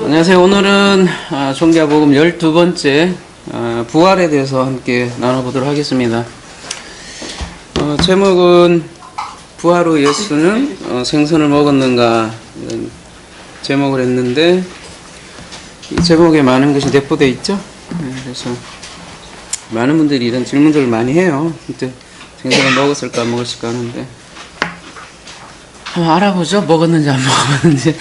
안녕하세요. 오늘은 종교복음 12번째 부활에 대해서 함께 나눠보도록 하겠습니다. 제목은 부활 후 예수는 생선을 먹었는가 이런 제목을 했는데 이 제목에 많은 것이 내포되어 있죠. 그래서 많은 분들이 이런 질문들을 많이 해요. 그때 생선을 먹었을까 안 먹었을까 하는데 한번 알아보죠. 먹었는지 안 먹었는지.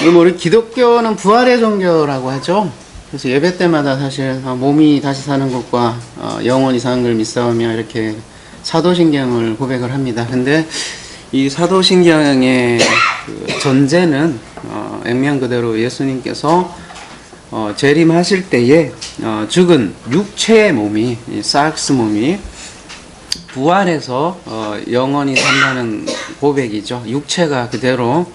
우리 기독교는 부활의 종교라고 하죠. 그래서 예배 때마다 사실 몸이 다시 사는 것과 영원히 사는 걸 믿사오며 이렇게 사도신경을 고백을 합니다. 근데 이 사도신경의 그 전제는 액면 그대로 예수님께서 재림하실 때에 죽은 육체의 몸이, 사르스 몸이 부활해서 영원히 산다는 고백이죠. 육체가 그대로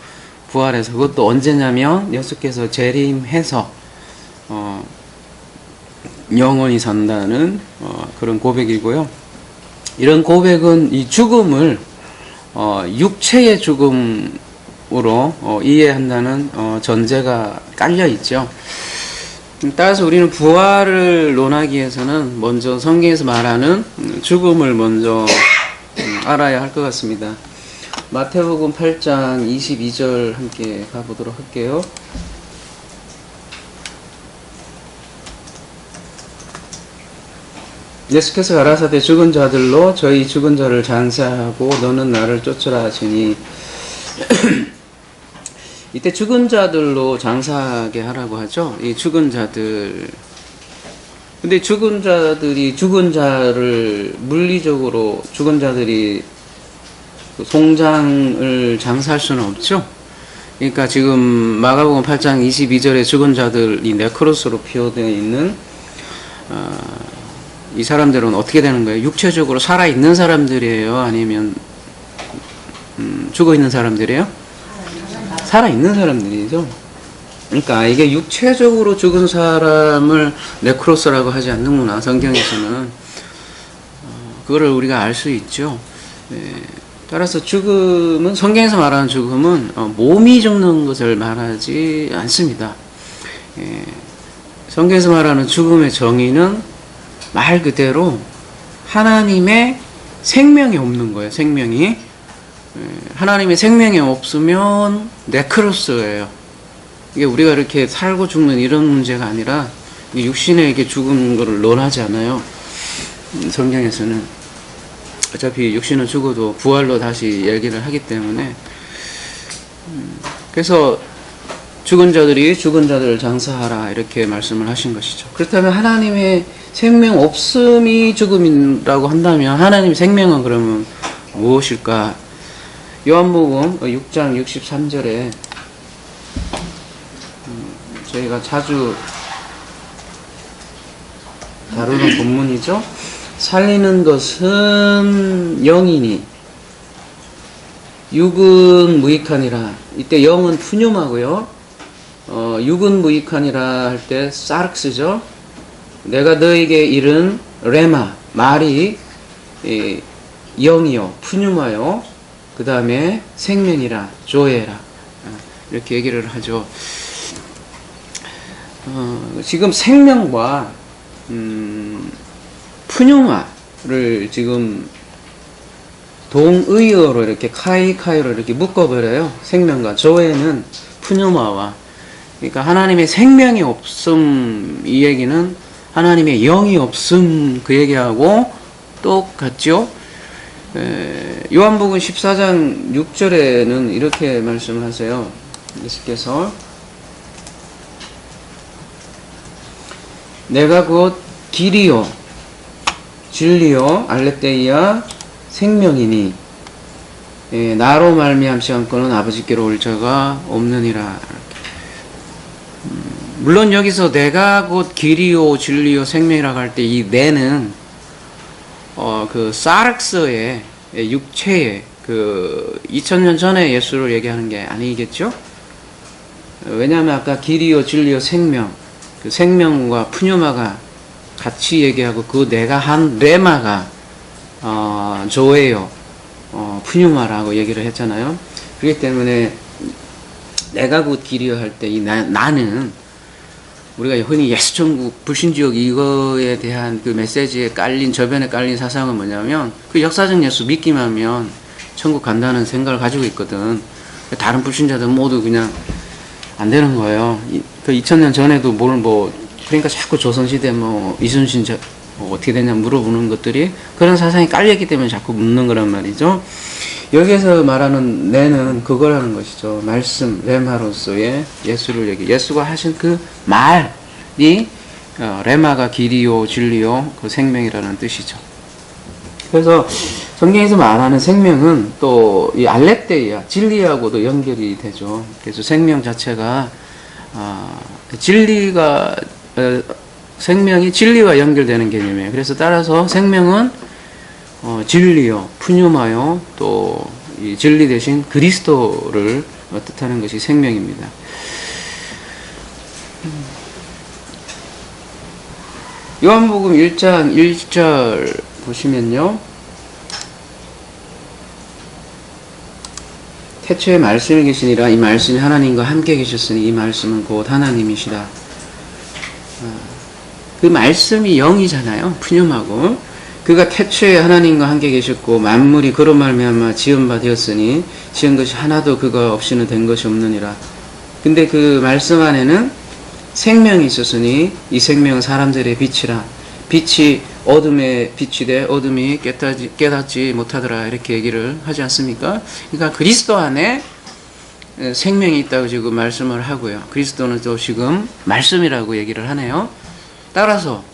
부활해서, 그것도 언제냐면 예수께서 재림해서 영원히 산다는 그런 고백이고요. 이런 고백은 이 죽음을 육체의 죽음으로 이해한다는 전제가 깔려 있죠. 따라서 우리는 부활을 논하기 위해서는 먼저 성경에서 말하는 죽음을 먼저 알아야 할 것 같습니다. 마태복음 8장 22절 함께 가보도록 할게요. 예수께서 가라사대 죽은 자들로 저희 죽은 자를 장사하고 너는 나를 쫓으라 하시니 이때 죽은 자들로 장사하게 하라고 하죠. 이 죽은 자들. 근데 죽은 자들이 죽은 자를 물리적으로 죽은 자들이 송장을 장사할 수는 없죠. 그러니까 지금 마가복음 8장 22절에 죽은 자들이 네크로스로 표현되어 있는 이 사람들은 어떻게 되는 거예요? 육체적으로 살아있는 사람들이에요? 아니면 죽어있는 사람들이에요? 살아있는 사람들이죠. 그러니까 이게 육체적으로 죽은 사람을 네크로스라고 하지 않는구나, 성경에서는. 그거를 우리가 알 수 있죠. 따라서 죽음은, 성경에서 말하는 죽음은 몸이 죽는 것을 말하지 않습니다. 성경에서 말하는 죽음의 정의는 말 그대로 하나님의 생명이 없는 거예요. 생명이. 하나님의 생명이 없으면 네크로스예요. 이게 우리가 이렇게 살고 죽는 이런 문제가 아니라 육신에게 죽은 거를 논하지 않아요. 성경에서는. 어차피 육신은 죽어도 부활로 다시 얘기를 하기 때문에, 그래서 죽은 자들이 죽은 자들을 장사하라 이렇게 말씀을 하신 것이죠. 그렇다면 하나님의 생명 없음이 죽음이라고 한다면 하나님의 생명은 그러면 무엇일까? 요한복음 6장 63절에 저희가 자주 다루는 본문이죠. 살리는 것은 영이니 육은 무익하니라. 이때 영은 푸뉴마고요. 육은 무익하니라 할 때 사르스죠. 내가 너에게 이른 레마, 말이 영이요, 푸뉴마요. 그 다음에 생명이라, 조에라. 이렇게 얘기를 하죠. 지금 생명과 푸뉴마를 지금 동의어로 이렇게 카이로 이렇게 묶어버려요. 생명과 조에는 푸뉴마와. 그러니까 하나님의 생명이 없음, 이 얘기는 하나님의 영이 없음, 그 얘기하고 똑같죠. 요한복음 14장 6절에는 이렇게 말씀을 하세요. 예수께서 내가 곧 길이요 진리요 알레데이아 생명이니 나로 말미암지 않고는 아버지께로 올 자가 없느니라. 물론 여기서 내가 곧 길이요 진리요 생명이라고 할 때 이 내는 그 사르스의 육체의 그 2000년 전에 예수를 얘기하는 게 아니겠죠? 왜냐하면 아까 길이요 진리요 생명, 그 생명과 푸뉴마가 같이 얘기하고 그 내가 한 레마가 조예요. 푸뉴마라고 얘기를 했잖아요. 그렇기 때문에 내가 곧 길이여 할 때 이 나는 우리가 흔히 예수천국 불신지옥 이거에 대한 그 메시지에 깔린 저변에 깔린 사상은 뭐냐면 그 역사적 예수 믿기만 하면 천국 간다는 생각을 가지고 있거든. 다른 불신자들은 모두 그냥 안 되는 거예요. 그 2000년 전에도 그러니까 자꾸 조선시대 이순신 어떻게 되냐 물어보는 것들이 그런 사상이 깔렸기 때문에 자꾸 묻는 거란 말이죠. 여기서 말하는 내는 그거라는 것이죠. 말씀, 레마로서의 예수를 예수가 하신 그 말이 레마가 길이요 진리요 그 생명이라는 뜻이죠. 그래서 성경에서 말하는 생명은 또 이 알레theia 진리하고도 연결이 되죠. 그래서 생명 자체가 생명이 진리와 연결되는 개념이에요. 그래서 따라서 생명은 진리요, 푸뉴마요, 또 이 진리 대신 그리스도를 뜻하는 것이 생명입니다. 요한복음 1장 1절 보시면요. 태초에 말씀이 계시니라 이 말씀이 하나님과 함께 계셨으니 이 말씀은 곧 하나님이시다. 그 말씀이 영이잖아요. 푸뉴마고. 그가 태초에 하나님과 함께 계셨고 만물이 그로 말미암아 지은 바 되었으니 지은 것이 하나도 그가 없이는 된 것이 없느니라. 근데 그 말씀 안에는 생명이 있었으니 이 생명은 사람들의 빛이라. 빛이 어둠에 빛이 돼 어둠이 깨닫지 못하더라 이렇게 얘기를 하지 않습니까? 그러니까 그리스도 안에 생명이 있다고 지금 말씀을 하고요. 그리스도는 또 지금 말씀이라고 얘기를 하네요. 따라서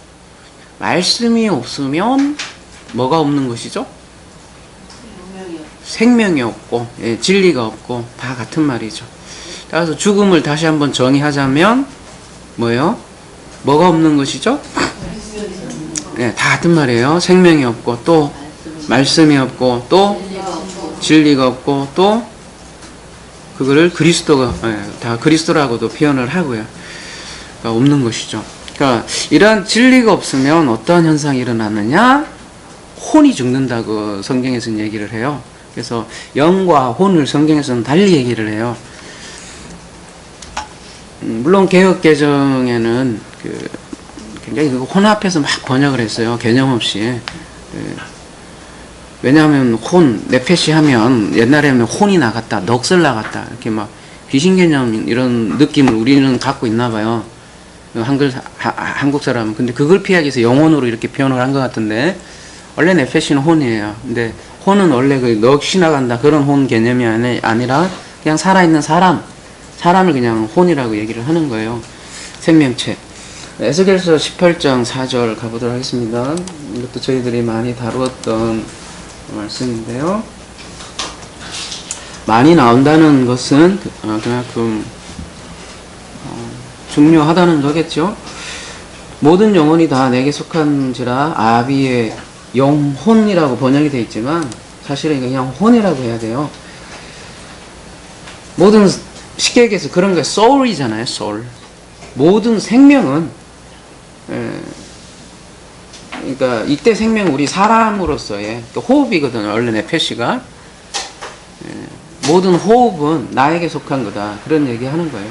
말씀이 없으면 뭐가 없는 것이죠? 생명이 없고 진리가 없고 다 같은 말이죠. 따라서 죽음을 다시 한번 정의하자면 뭐예요? 뭐가 없는 것이죠? 네, 다 같은 말이에요. 생명이 없고 또 말씀이 없고 또 진리가 없고 또 그거를 그리스도가 다 그리스도라고도 표현을 하고요. 그러니까 없는 것이죠. 그러니까 이러한 진리가 없으면 어떠한 현상이 일어나느냐? 혼이 죽는다고 성경에서는 얘기를 해요. 그래서 영과 혼을 성경에서는 달리 얘기를 해요. 물론 개혁개정에는 굉장히 혼합해서 막 번역을 했어요. 개념 없이. 왜냐하면 네페시 하면 옛날에는 혼이 나갔다, 넋을 나갔다 이렇게 막 귀신 개념 이런 느낌을 우리는 갖고 있나 봐요. 한국 사람은. 근데 그걸 피하기 위해서 영혼으로 이렇게 표현을 한 것 같은데 원래 네페시는 혼이에요. 근데 혼은 원래 그 넋이 나간다 그런 혼 개념이 아니라 그냥 살아있는 사람을 그냥 혼이라고 얘기를 하는 거예요. 생명체. 에스겔서 18장 4절 가보도록 하겠습니다. 이것도 저희들이 많이 다루었던 말씀인데요. 많이 나온다는 것은 그만큼 중요하다는 거겠죠. 모든 영혼이 다 내게 속한지라 아비의 영혼이라고 번역이 되어 있지만 사실은 그냥 혼이라고 해야 돼요. 모든 쉽게 얘기해서 그런 게 soul이잖아요. soul. 모든 생명은 그러니까 이때 생명은 우리 사람으로서의 호흡이거든요. 원래 네페시가 모든 호흡은 나에게 속한 거다. 그런 얘기 하는 거예요.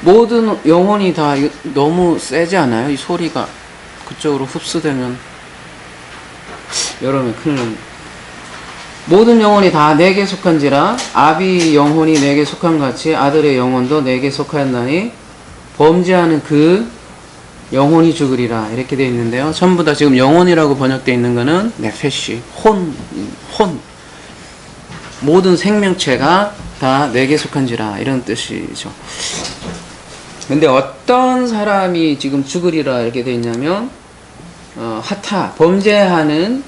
모든 영혼이 다 너무 세지 않아요? 이 소리가 그쪽으로 흡수되면 여러분 큰일 납니다. 모든 영혼이 다 내게 속한지라 아비 영혼이 내게 속한 같이 아들의 영혼도 내게 속하였나니 범죄하는 그 영혼이 죽으리라 이렇게 되어 있는데요. 전부 다 지금 영혼이라고 번역되어 있는 거는 네페시, 혼 모든 생명체가 다 내게 속한지라 이런 뜻이죠. 근데 어떤 사람이 지금 죽으리라 이렇게 되어 있냐면 하타 범죄하는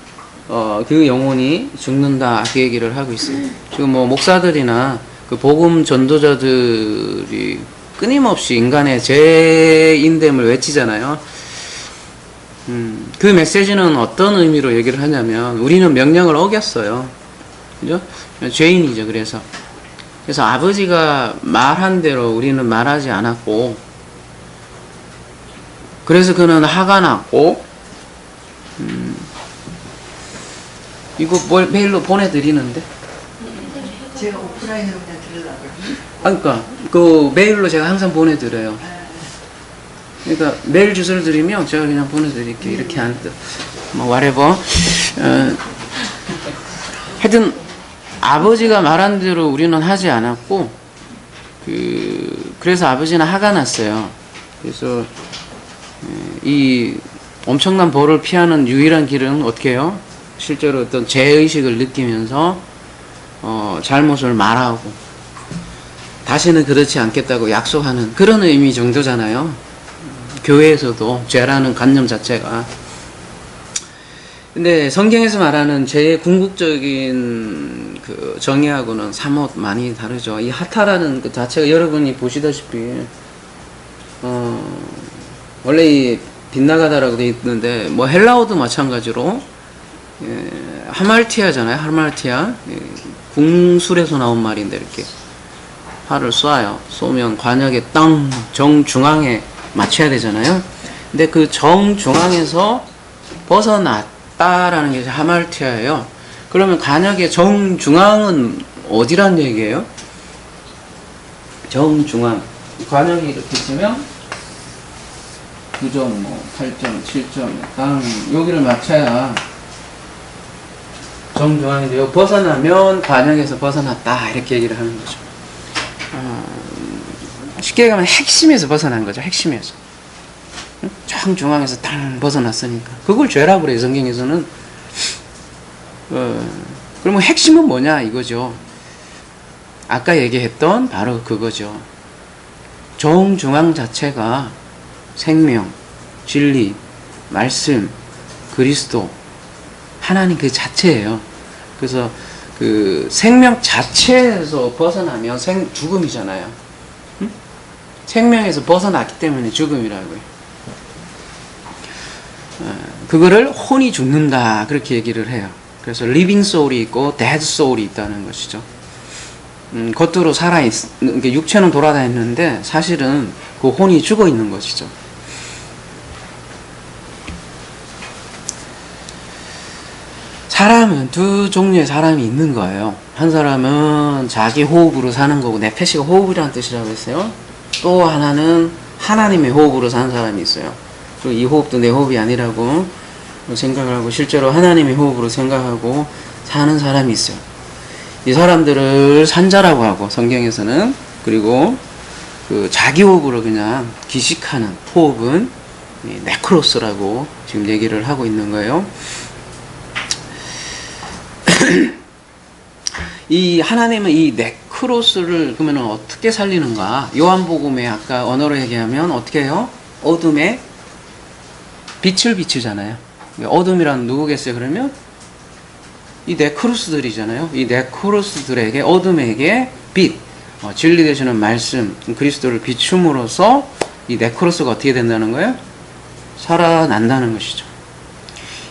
그 영혼이 죽는다 그 얘기를 하고 있어요. 지금 목사들이나 그 복음 전도자들이 끊임없이 인간의 죄인됨을 외치잖아요. 그 메시지는 어떤 의미로 얘기를 하냐면 우리는 명령을 어겼어요. 그죠? 죄인이죠. 그래서 아버지가 말한 대로 우리는 말하지 않았고 그래서 그는 화가 났고 이거 메일로 보내드리는데. 제가 오프라인으로 그냥 들으려고요. 그러니까 그 메일로 제가 항상 보내드려요. 그러니까 메일 주소를 드리면 제가 그냥 보내드릴게요. 이렇게 안 돼. 뭐 whatever. 하여튼 아버지가 말한 대로 우리는 하지 않았고 그래서 아버지는 화가 났어요. 그래서 이 엄청난 벌을 피하는 유일한 길은 어떻게 해요? 실제로 어떤 죄의식을 느끼면서 잘못을 말하고 다시는 그렇지 않겠다고 약속하는 그런 의미 정도잖아요. 교회에서도 죄라는 관념 자체가. 근데 성경에서 말하는 죄의 궁극적인 그 정의하고는 사뭇 많이 다르죠. 이 하타라는 그 자체가 여러분이 보시다시피 원래 이 빗나가다라고 되어 있는데 뭐 헬라어도 마찬가지로 하말티아잖아요. 하말티아. 궁술에서 나온 말인데 이렇게 활을 쏴요. 쏘면 관역의 땅 정중앙에 맞춰야 되잖아요. 근데 그 정중앙에서 벗어났다라는 게 하말티아예요. 그러면 관역의 정중앙은 어디란 얘기예요? 정중앙. 관역이 이렇게 있으면 9점, 뭐 8점, 7점, 땅 여기를 맞춰야 정중앙인데요. 벗어나면 관역에서 벗어났다 이렇게 얘기를 하는 거죠. 쉽게 얘기하면 핵심에서 벗어난 거죠. 핵심에서. 정중앙에서 딱 벗어났으니까. 그걸 죄라고 그래요. 성경에서는. 그러면 핵심은 뭐냐 이거죠. 아까 얘기했던 바로 그거죠. 정중앙 자체가 생명, 진리, 말씀, 그리스도, 하나님 그 자체예요. 그래서 그 생명 자체에서 벗어나면 죽음이잖아요. 응? 생명에서 벗어났기 때문에 죽음이라고요. 그거를 혼이 죽는다 그렇게 얘기를 해요. 그래서 living soul이 있고 dead soul이 있다는 것이죠. 겉으로 그러니까 육체는 돌아다니는데 사실은 그 혼이 죽어 있는 것이죠. 사람은 두 종류의 사람이 있는 거예요. 한 사람은 자기 호흡으로 사는 거고, 네페시가 호흡이라는 뜻이라고 했어요. 또 하나는 하나님의 호흡으로 사는 사람이 있어요. 그리고 이 호흡도 내 호흡이 아니라고 생각을 하고 실제로 하나님의 호흡으로 생각하고 사는 사람이 있어요. 이 사람들을 산자라고 하고 성경에서는, 그리고 그 자기 호흡으로 그냥 기식하는 호흡은 네크로스라고 지금 얘기를 하고 있는 거예요. 이 하나님은 이 네크로스를 그러면 어떻게 살리는가? 요한복음에 아까 언어로 얘기하면 어떻게 해요? 어둠에 빛을 비추잖아요. 어둠이란 누구겠어요? 그러면 이 네크로스들이잖아요. 이 네크로스들에게, 어둠에게 빛, 진리 되시는 말씀, 그리스도를 비춤으로써 이 네크로스가 어떻게 된다는 거예요? 살아난다는 것이죠.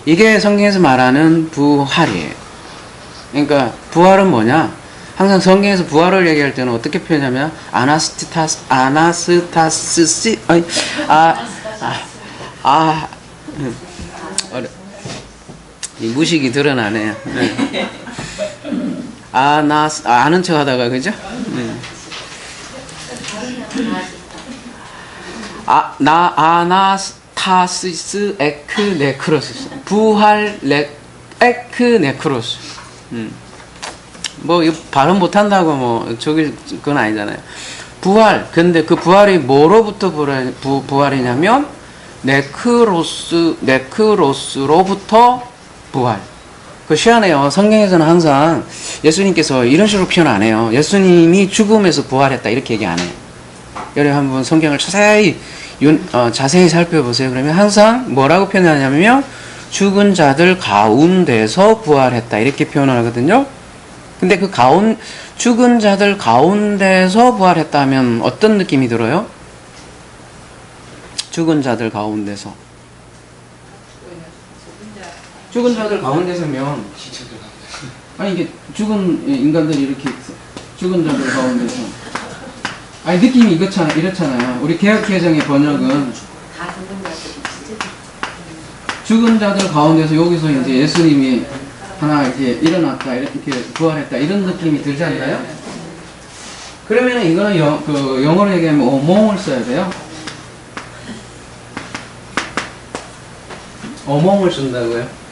이게 성경에서 말하는 부활이에요. 그러니까 부활은 뭐냐? 항상 성경에서 부활을 얘기할 때는 어떻게 표현하냐면 이 무식이 드러나네요. 네. 아는 척 하다가, 그죠? 네. 아나스타시스 에크 네크로스. 부활 에크 네크로스. 뭐, 이거 발음 못한다고 뭐, 그건 아니잖아요. 부활. 근데 그 부활이 뭐로부터 부활이냐면, 네크로스로부터 부활. 그 희한해요. 성경에서는 항상 예수님께서 이런 식으로 표현 안 해요. 예수님이 죽음에서 부활했다. 이렇게 얘기 안 해요. 여러분 한번 성경을 자세히 살펴보세요. 그러면 항상 뭐라고 표현하냐면, 죽은 자들 가운데서 부활했다. 이렇게 표현을 하거든요. 근데 그 죽은 자들 가운데서 부활했다면 어떤 느낌이 들어요? 죽은 자들 가운데서. 죽은 자들 가운데서면, 아니, 이게 죽은 인간들이 이렇게 있어. 죽은 자들 가운데서. 아니, 느낌이 이렇잖아요. 우리 개혁개정의 번역은 죽은 자들 가운데서, 여기서 이제 예수님이 하나 이렇게 일어났다, 이렇게 부활했다 이런 느낌이 들지 않나요? 그러면 이거는 영어로 얘기하면 among을 써야 돼요. among을 쓴다고요.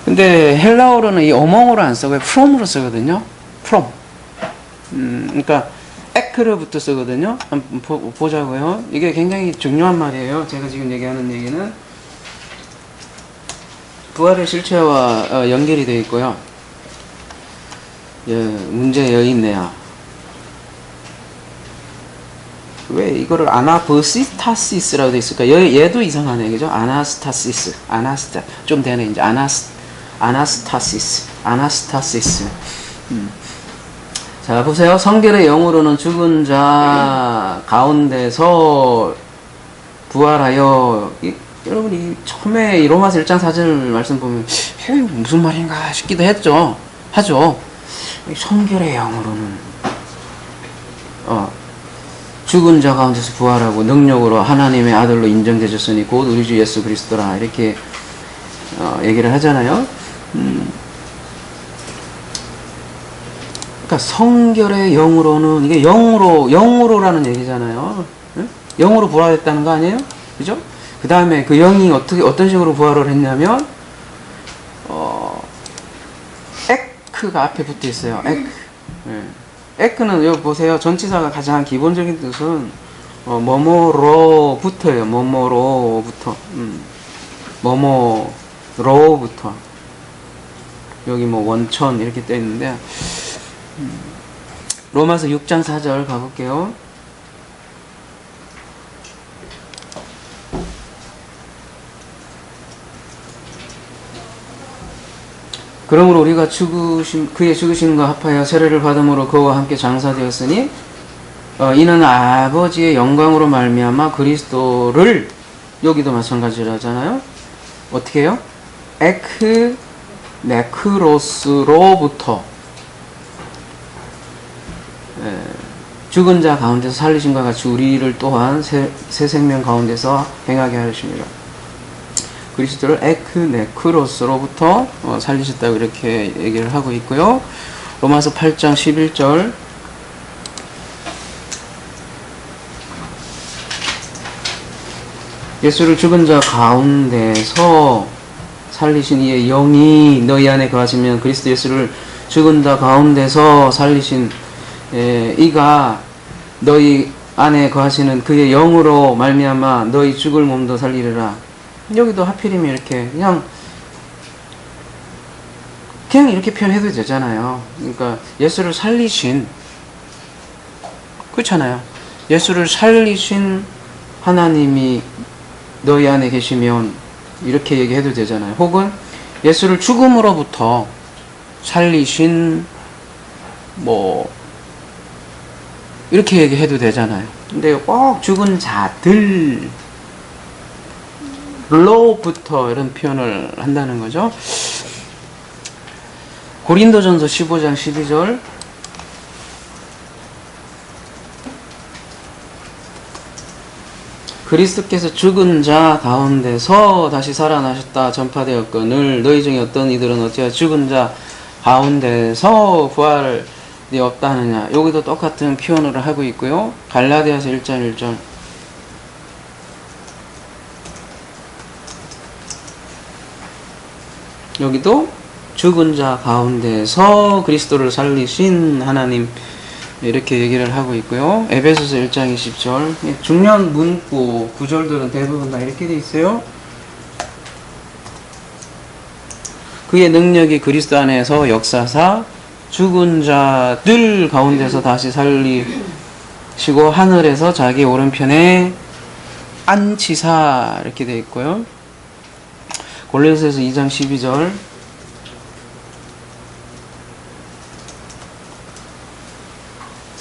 근데 헬라어로는 이 among으로 안 쓰고 from으로 쓰거든요. from. 그러니까 에크르부터 쓰거든요. 한번 보자고요. 이게 굉장히 중요한 말이에요. 제가 지금 얘기하는 얘기는 부활의 실체와 연결이 되어 있고요. 예, 문제 여기 있네요. 왜 이거를 아나버시타시스라고 되어 있을까? 얘도 이상하네, 그죠? 아나스타시스, 좀 되네 이제 아나스타시스. 자, 보세요. 성결의 영으로는 죽은 자 가운데서 부활하여, 여러분이 처음에 이 로마서 1장 4절 말씀 보면 무슨 말인가 싶기도 하죠. 성결의 영으로는 죽은 자 가운데서 부활하고 능력으로 하나님의 아들로 인정되셨으니 곧 우리 주 예수 그리스도라, 이렇게 얘기를 하잖아요. 그러니까 성결의 영으로는, 이게 영으로라는 얘기잖아요. 응? 영으로 부활했다는 거 아니에요? 그죠? 그 다음에 그 영이 어떤 식으로 부활을 했냐면, 에크가 앞에 붙어 있어요. 에크. 예. 에크는 여기 보세요. 전치사가 가장 기본적인 뜻은 뭐뭐로부터예요. 뭐뭐로부터. 뭐뭐로부터. 여기 뭐 원천 이렇게 떠 있는데, 로마서 6장 4절 가볼게요. 그러므로 우리가 그의 죽으심과 합하여 세례를 받음으로 그와 함께 장사되었으니 이는 아버지의 영광으로 말미암아 그리스도를, 여기도 마찬가지로 하잖아요. 어떻게 해요? 에크 네크로스로부터 죽은 자 가운데서 살리심과 같이 우리를 또한 새 생명 가운데서 행하게 하십니다. 그리스도를 에크네크로스로부터 살리셨다고 이렇게 얘기를 하고 있고요. 로마서 8장 11절, 예수를 죽은 자 가운데서 살리신 이의 영이 너희 안에 거하시면 그리스도 예수를 죽은 자 가운데서 살리신 이가 너희 안에 거하시는 그의 영으로 말미암아 너희 죽을 몸도 살리리라. 여기도 하필이면 이렇게 그냥 이렇게 표현해도 되잖아요. 그러니까 예수를 살리신, 그렇잖아요. 예수를 살리신 하나님이 너희 안에 계시면 이렇게 얘기해도 되잖아요. 혹은 예수를 죽음으로부터 살리신 이렇게 얘기해도 되잖아요. 근데 꼭 죽은 자들 로부터 이런 표현을 한다는 거죠. 고린도전서 15장 12절, 그리스도께서 죽은 자 가운데서 다시 살아나셨다 전파되었거늘 너희 중에 어떤 이들은 어찌하여 죽은 자 가운데서 부활이 없다 하느냐. 여기도 똑같은 표현을 하고 있고요. 갈라디아서 1장 1절, 여기도 죽은 자 가운데서 그리스도를 살리신 하나님, 이렇게 얘기를 하고 있고요. 에베소서 1장 20절, 중요한 문구 구절들은 대부분 다 이렇게 돼 있어요. 그의 능력이 그리스도 안에서 역사사 죽은 자들 가운데서 다시 살리시고 하늘에서 자기 오른편에 앉히사, 이렇게 돼 있고요. 골로새서 2장 12절,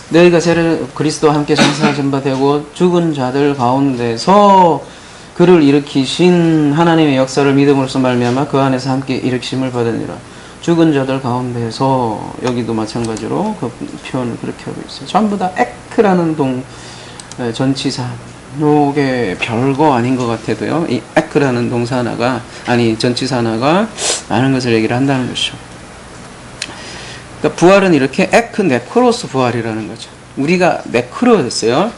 너희가 그리스도와 함께 장사하신 바 되고 죽은 자들 가운데서 그를 일으키신 하나님의 역사를 믿음으로써 말미암아 그 안에서 함께 일으키심을 받으니라. 죽은 자들 가운데서, 여기도 마찬가지로 그 표현을 그렇게 하고 있어요. 전부 다 에크라는 전치사, 요게 별거 아닌 것 같아도요. 이 에크라는 동사 하나가, 아니 전치사 하나가 많은 것을 얘기를 한다는 것이죠. 그러니까 부활은 이렇게 에크 네크로스 부활이라는 거죠. 우리가 네크로였어요.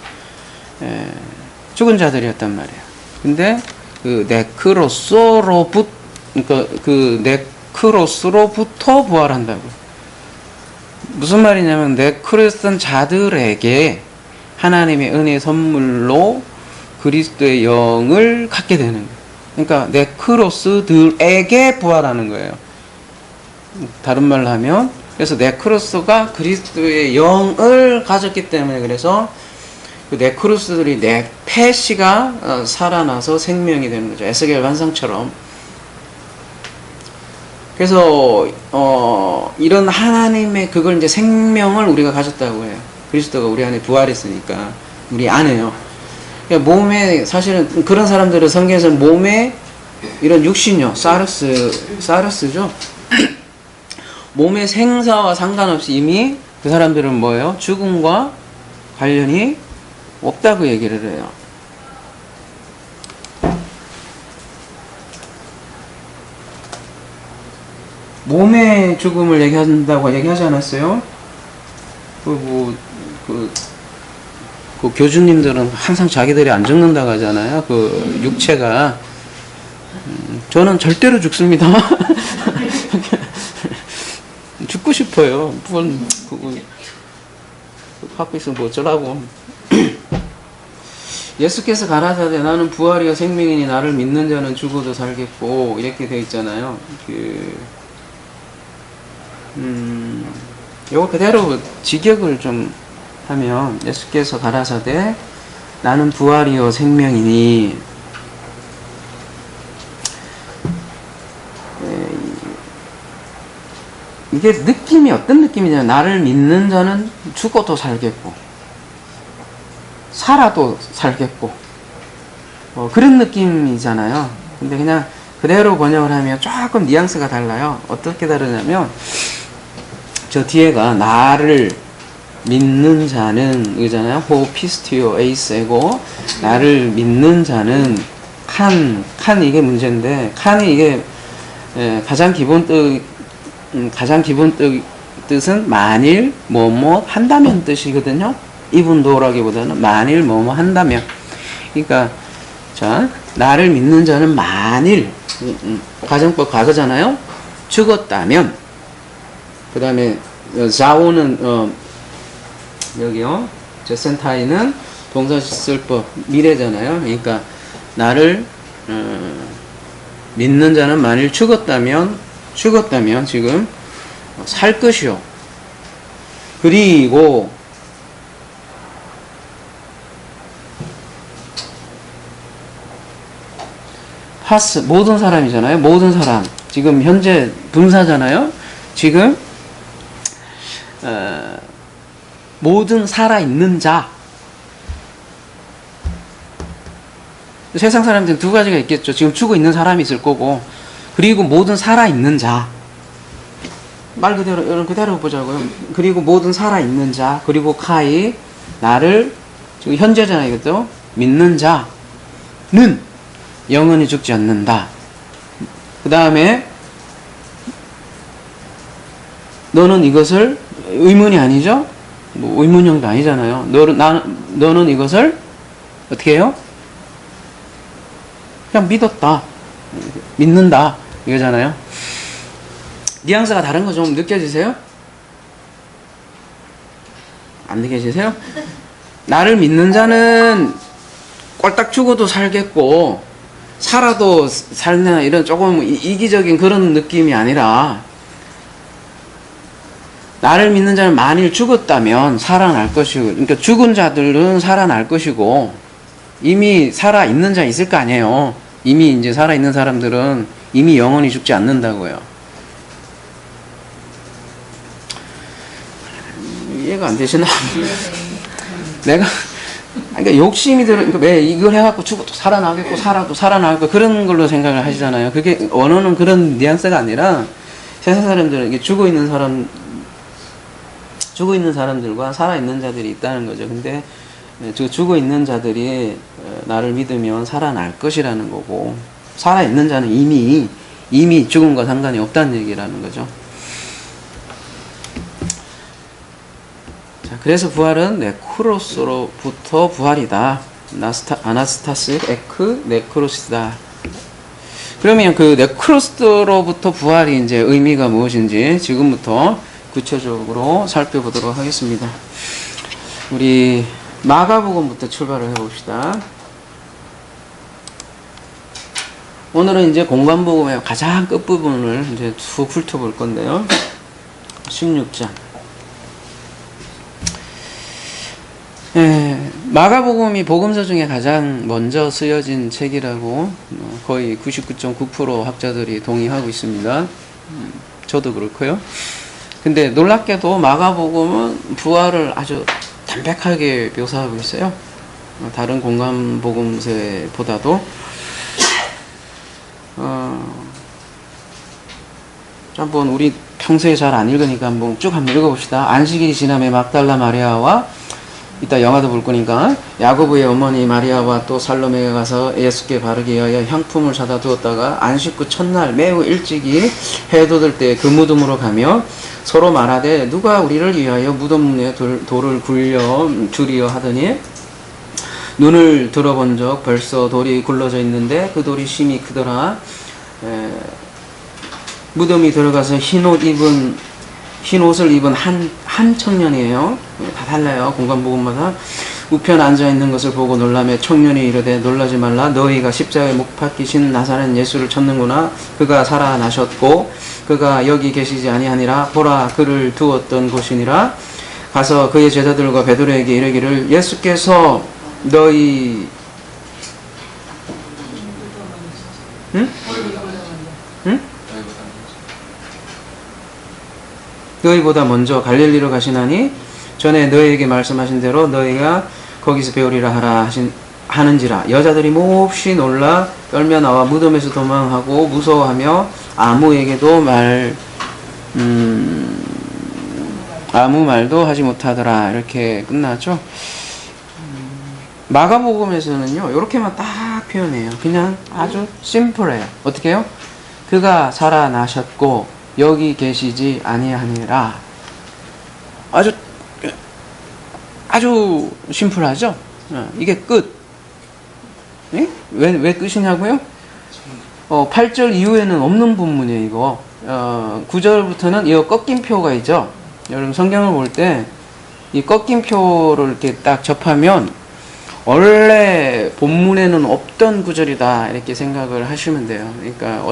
죽은 자들이었단 말이에요. 근데 그 그러니까 그 네크로스로부터 부활한다고. 무슨 말이냐면 네크로스던 자들에게 하나님의 은혜의 선물로 그리스도의 영을 갖게 되는 거예요. 그러니까 네크로스들에게 부활하는 거예요. 다른 말로 하면, 그래서 네크로스가 그리스도의 영을 가졌기 때문에, 그래서 그 네크로스들이 네페시가 살아나서 생명이 되는 거죠. 에스겔 환상처럼. 그래서 이런 하나님의 그걸 이제 생명을 우리가 가졌다고 해요. 그리스도가 우리 안에 부활했으니까 우리 안에요. 그러니까 몸에, 사실은 그런 사람들은 성경에서 몸에 이런 육신요, 사르스죠. 몸의 생사와 상관없이 이미 그 사람들은 뭐예요? 죽음과 관련이 없다고 얘기를 해요. 몸의 죽음을 얘기한다고 얘기하지 않았어요? 그 교주님들은 항상 자기들이 안 죽는다고 하잖아요. 그 육체가. 저는 절대로 죽습니다. 죽고 싶어요. 갖고 있으면 뭐 어쩌라고. 예수께서 가라사대 나는 부활이요 생명이니 나를 믿는 자는 죽어도 살겠고, 이렇게 돼 있잖아요. 요거 그대로 직역을 좀 하면, 예수께서 가라사대 나는 부활이요 생명이니, 이게 느낌이 어떤 느낌이냐면, 나를 믿는 자는 죽어도 살겠고 살아도 살겠고, 그런 느낌이잖아요. 근데 그냥 그대로 번역을 하면 조금 뉘앙스가 달라요. 어떻게 다르냐면, 저 뒤에가 나를 믿는 자는 이잖아요. 호 피스티오 에이스고, 나를 믿는 자는 칸 이게 문제인데, 칸이 이게 가장 기본 뜻은 만일 뭐뭐 한다면 뜻이거든요. 이분도라기보다는 만일 뭐뭐 한다면. 그러니까 자, 나를 믿는 자는 만일 가정법 과거잖아요. 죽었다면, 그 다음에 자오는 여기요, 제센타이는 동사실법 미래잖아요. 그러니까 나를 믿는 자는 만일 죽었다면 지금 살 것이요. 그리고 파스, 모든 사람이잖아요. 모든 사람. 지금 현재 분사잖아요. 지금 모든 살아있는 자. 세상 사람들은 두 가지가 있겠죠. 지금 죽어 있는 사람이 있을 거고, 그리고 모든 살아있는 자. 말 그대로, 여러분 그대로 보자고요. 그리고 모든 살아있는 자, 그리고 카이, 나를, 지금 현재잖아요. 이것도. 믿는 자는 영원히 죽지 않는다. 그 다음에 너는 이것을, 의문이 아니죠? 뭐 의문형도 아니잖아요. 너는 이것을 어떻게 해요? 그냥 믿었다, 믿는다, 이거잖아요. 뉘앙스가 다른 거 좀 느껴지세요? 안 느껴지세요? 나를 믿는 자는 꼴딱 죽어도 살겠고 살아도 살냐, 이런 조금 이기적인 그런 느낌이 아니라, 나를 믿는 자는 만일 죽었다면 살아날 것이고, 그러니까 죽은 자들은 살아날 것이고, 이미 살아있는 자 있을 거 아니에요. 이미 이제 살아있는 사람들은 이미 영원히 죽지 않는다고요. 이해가 안 되시나? 내가, 그러니까 욕심이 들어, 그러니까 왜 이걸 해갖고 죽어도 살아나겠고, 살아도 살아나겠고, 그런 걸로 생각을 하시잖아요. 그게, 원어는 그런 뉘앙스가 아니라, 세상 사람들은 이게 죽어 있는 사람들과 살아있는 자들이 있다는 거죠. 근데 죽어 있는 자들이 나를 믿으면 살아날 것이라는 거고, 살아 있는 자는 이미 죽음과 상관이 없다는 얘기라는 거죠. 자, 그래서 부활은 네크로스로부터 부활이다. 아나스타스 에크 네크로스다. 그러면 그 네크로스로부터 부활이 이제 의미가 무엇인지 지금부터 구체적으로 살펴보도록 하겠습니다. 우리 마가복음부터 출발을 해봅시다. 오늘은 이제 공관복음의 가장 끝부분을 이제 쭉 훑어볼 건데요. 16장. 마가복음이 복음서 중에 가장 먼저 쓰여진 책이라고 거의 99.9% 학자들이 동의하고 있습니다. 저도 그렇고요. 근데 놀랍게도 마가복음은 부활을 아주 담백하게 묘사하고 있어요. 다른 공관복음서보다도. 한번 우리 평소에 잘 안 읽으니까 한번 쭉 한번 읽어봅시다. 안식일이 지남에 막달라 마리아와, 이따 영화도 볼 거니까, 야고보의 어머니 마리아와 또 살로메에 가서 예수께 바르기 위하여 향품을 사다 두었다가 안식 후 첫날 매우 일찍이 해 돋을 때 그 무덤으로 가며 서로 말하되 누가 우리를 위하여 무덤에 돌을 주리어 하더니 눈을 들어본 적 벌써 돌이 굴러져 있는데 그 돌이 심히 크더라. 무덤이 들어가서 흰 옷을 입은 한 청년이에요. 다 달라요. 공관복음마다. 우편 앉아있는 것을 보고 놀라며 청년이 이르되 놀라지 말라. 너희가 십자가에 못 박히신 나사렛 예수를 찾는구나. 그가 살아나셨고 그가 여기 계시지 아니하니라. 보라, 그를 두었던 곳이니라. 가서 그의 제자들과 베드로에게 이르기를 예수께서 너희 너희보다 먼저 갈릴리로 가시나니 전에 너희에게 말씀하신 대로 너희가 거기서 배우리라 하는지라. 여자들이 몹시 놀라 떨며 나와 무덤에서 도망하고 무서워하며 아무 말도 하지 못하더라. 이렇게 끝나죠. 마가복음에서는요 이렇게만 딱 표현해요. 그냥 아주 심플해요. 어떻게 해요? 그가 살아나셨고 여기 계시지 아니하니라. 아주 심플하죠? 이게 끝. 예? 왜 끝이냐고요? 8절 이후에는 없는 본문이에요, 이거. 9절부터는 이 꺾인 표가 있죠? 여러분 성경을 볼 때 이 꺾인 표를 이렇게 딱 접하면 원래 본문에는 없던 구절이다 이렇게 생각을 하시면 돼요. 그러니까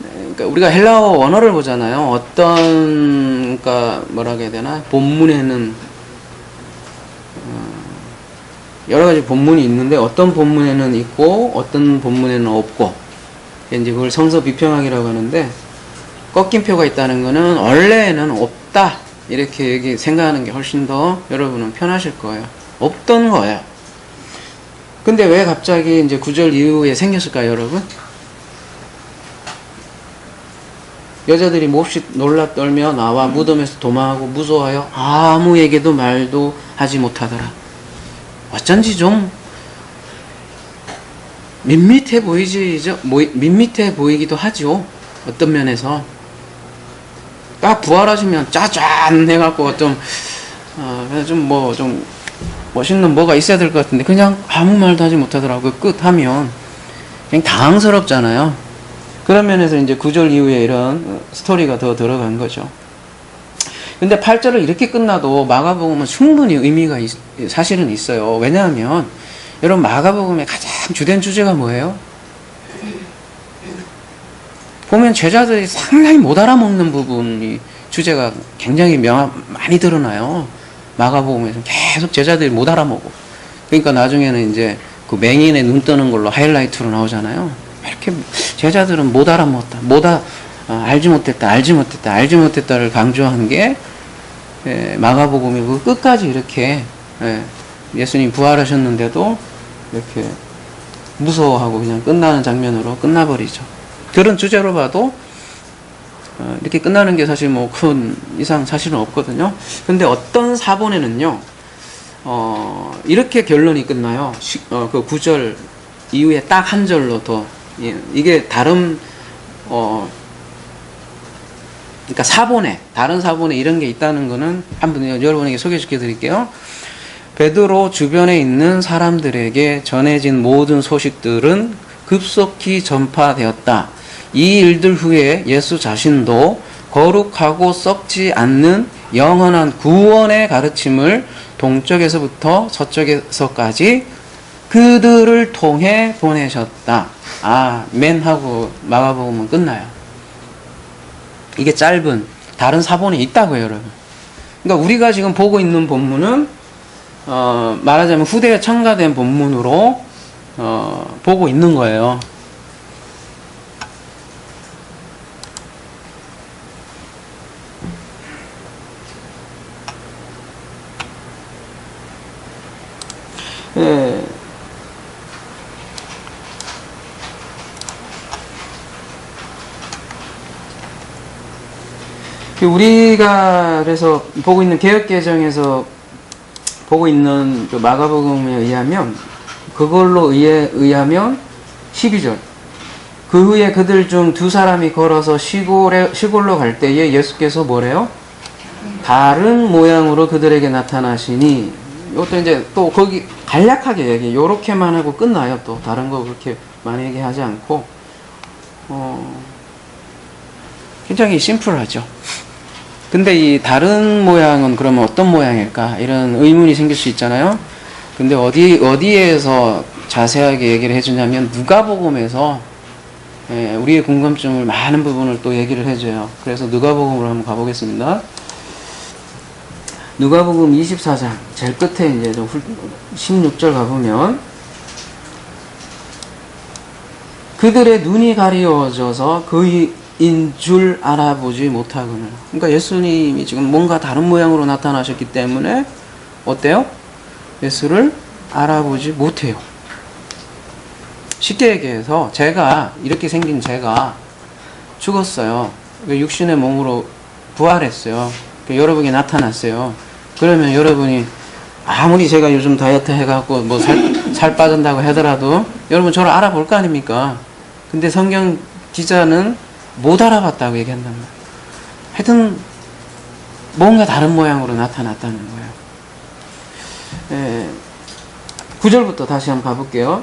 그러니까 우리가 헬라어 원어를 보잖아요. 그러니까 뭐라고 해야 되나? 본문에는 여러 가지 본문이 있는데 어떤 본문에는 있고 어떤 본문에는 없고, 이제 그걸 성서 비평학이라고 하는데, 꺾인 표가 있다는 거는 원래는 없다 이렇게 생각하는 게 훨씬 더 여러분은 편하실 거예요. 없던 거예요. 근데 왜 갑자기 이제 9절 이후에 생겼을까요, 여러분? 여자들이 몹시 놀라 떨며 나와 무덤에서 도망하고 무서워하여 아무에게도 말도 하지 못하더라. 어쩐지 좀 밋밋해 보이기도 하죠. 어떤 면에서. 딱 부활하시면 짜잔 해갖고 좀 멋있는 뭐가 있어야 될 것 같은데 그냥 아무 말도 하지 못하더라고요. 끝 하면 그냥 당황스럽잖아요. 그런 면에서 이제 9절 이후에 이런 스토리가 더 들어간 거죠. 근데 8절을 이렇게 끝나도 마가복음은 충분히 의미가 사실은 있어요. 왜냐하면 여러분 마가복음의 가장 주된 주제가 뭐예요? 보면 제자들이 상당히 못 알아먹는 부분이 주제가 굉장히 많이 드러나요. 마가복음에서 계속 제자들이 못 알아먹어. 그러니까 나중에는 이제 그 맹인의 눈 뜨는 걸로 하이라이트로 나오잖아요. 이렇게 제자들은 못 알아먹었다. 알지 못했다를 강조하는 게 마가복음이 그 끝까지 이렇게 예수님 부활하셨는데도 이렇게 무서워하고 그냥 끝나는 장면으로 끝나버리죠. 그런 주제로 봐도 이렇게 끝나는 게 사실 뭐 큰 이상 사실은 없거든요. 근데 어떤 사본에는요, 이렇게 결론이 끝나요. 그 9절 이후에 딱 한 절로 더, 이게 다른, 그러니까 다른 사본에 이런 게 있다는 거는 한번 여러분에게 소개시켜 드릴게요. 베드로 주변에 있는 사람들에게 전해진 모든 소식들은 급속히 전파되었다. 이 일들 후에 예수 자신도 거룩하고 썩지 않는 영원한 구원의 가르침을 동쪽에서부터 서쪽에서까지 그들을 통해 보내셨다. 맨하고 마가복음은 끝나요. 이게 짧은 다른 사본에 있다고요, 여러분. 그러니까 우리가 지금 보고 있는 본문은 말하자면 후대에 첨가된 본문으로 보고 있는 거예요. 예. 우리가 그래서 보고 있는 개역개정에서 보고 있는 그 마가복음에 의하면, 그걸로 의하면 12절, 그 후에 그들 중 두 사람이 걸어서 시골로 갈 때에 예수께서 뭐래요? 다른 모양으로 그들에게 나타나시니, 이것도 이제 또 거기 간략하게 얘기, 요렇게만 하고 끝나요. 또 다른 거 그렇게 많이 얘기하지 않고, 굉장히 심플하죠. 근데 이 다른 모양은 그러면 어떤 모양일까? 이런 의문이 생길 수 있잖아요. 근데 어디에서 자세하게 얘기를 해주냐면, 누가복음에서 우리의 궁금증을 많은 부분을 또 얘기를 해줘요. 그래서 누가복음으로 한번 가보겠습니다. 누가복음 24장 제일 끝에 이제 좀 16절 가보면, 그들의 눈이 가리워져서 그인 줄 알아보지 못하거늘. 그러니까 예수님이 지금 뭔가 다른 모양으로 나타나셨기 때문에 어때요? 예수를 알아보지 못해요. 쉽게 얘기해서 이렇게 생긴 제가 죽었어요. 육신의 몸으로 부활했어요. 여러분에게 나타났어요. 그러면 여러분이 아무리 제가 요즘 다이어트 해갖고 뭐 살 빠진다고 하더라도 여러분 저를 알아볼 거 아닙니까? 근데 성경 기자는 못 알아봤다고 얘기한단 말이에요. 하여튼 뭔가 다른 모양으로 나타났다는 거예요. 9절부터 다시 한번 가볼게요.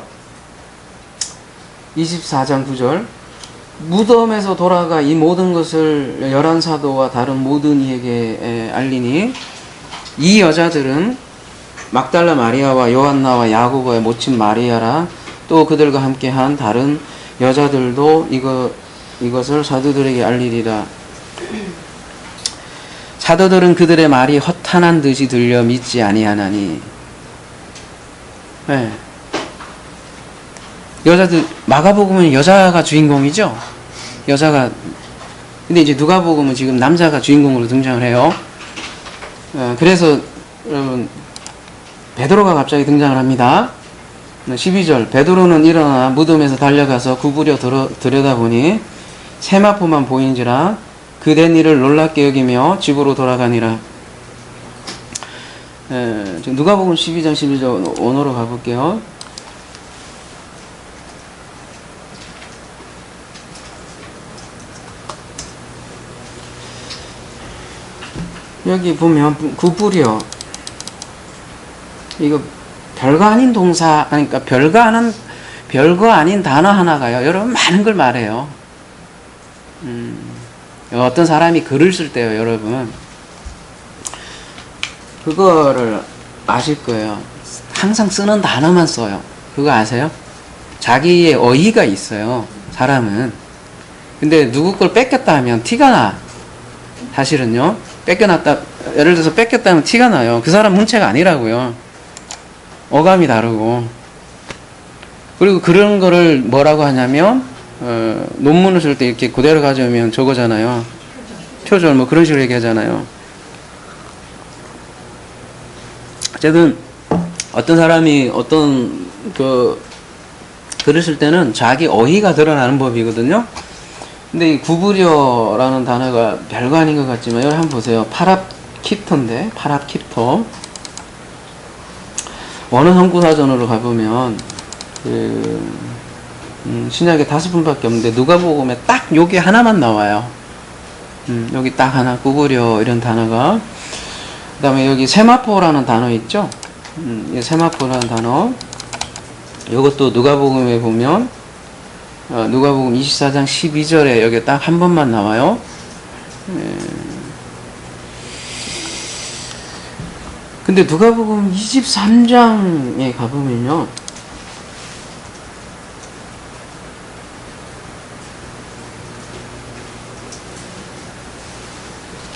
24장 9절. 무덤에서 돌아가 이 모든 것을 11사도와 다른 모든 이에게 알리니, 이 여자들은 막달라 마리아와 요한나와 야고보의 모친 마리아라, 또 그들과 함께한 다른 여자들도 이것을 사도들에게 알리리라. 사도들은 그들의 말이 허탄한 듯이 들려 믿지 아니하나니. 여자들, 마가복음은 여자가 주인공이죠. 근데 이제 누가복음은 지금 남자가 주인공으로 등장을 해요. 그래서 여러분, 베드로가 갑자기 등장을 합니다. 12절. 베드로는 일어나 무덤에서 달려가서 구부려 들여다보니 세마포만 보인지라 그 된 일을 놀랍게 여기며 집으로 돌아가니라. 누가복음 12장 11절 원어로 가볼게요. 여기 보면 구부려, 이거 별거 아닌 동사, 그러니까 별거 아닌 단어 하나가요, 여러분 많은 걸 말해요. 어떤 사람이 글을 쓸 때요, 여러분 그거를 아실 거예요. 항상 쓰는 단어만 써요. 그거 아세요? 자기의 어휘가 있어요, 사람은. 근데 누구 걸 뺏겼다 하면 티가 나. 사실은요, 뺏겨놨다, 예를 들어서 뺏겼다 하면 티가 나요. 그 사람 문체가 아니라고요. 어감이 다르고. 그리고 그런 거를 뭐라고 하냐면, 논문을 쓸 때 이렇게 그대로 가져오면 저거잖아요. 표절, 뭐 그런 식으로 얘기하잖아요. 어쨌든 어떤 사람이 글을 쓸 때는 자기 어휘가 드러나는 법이거든요. 근데 이 구부려라는 단어가 별거 아닌 것 같지만 여기 한번 보세요. 파랍키터인데, 파랍키터. 원어성구사전으로 가보면 신약에 5분밖에 없는데 누가복음에 딱 요게 하나만 나와요. 여기 딱 하나, 구부려 이런 단어가. 그 다음에 여기 세마포라는 단어 있죠. 이 세마포라는 단어, 이것도 누가복음에 보면 누가복음 24장 12절에 여기 딱 한 번만 나와요. 근데 누가복음 23장에 가보면요,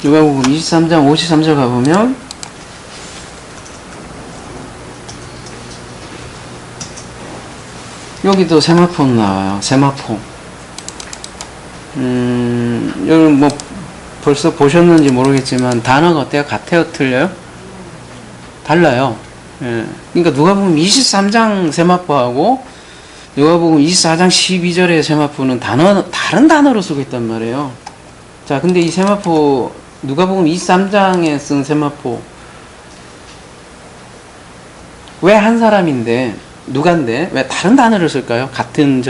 누가복음 23장 53절 가보면 여기도 세마포 나와요. 세마포. 여러분 뭐 벌써 보셨는지 모르겠지만 단어가 어때요? 같아요? 틀려요? 달라요. 예. 그러니까 누가복음 23장 세마포하고 누가복음 24장 12절의 세마포는 다른 단어로 쓰고 있단 말이에요. 자, 근데 이 세마포, 누가복음 23장에 쓴 세마포, 왜 한 사람인데, 누간데, 왜 다른 단어를 쓸까요? 같은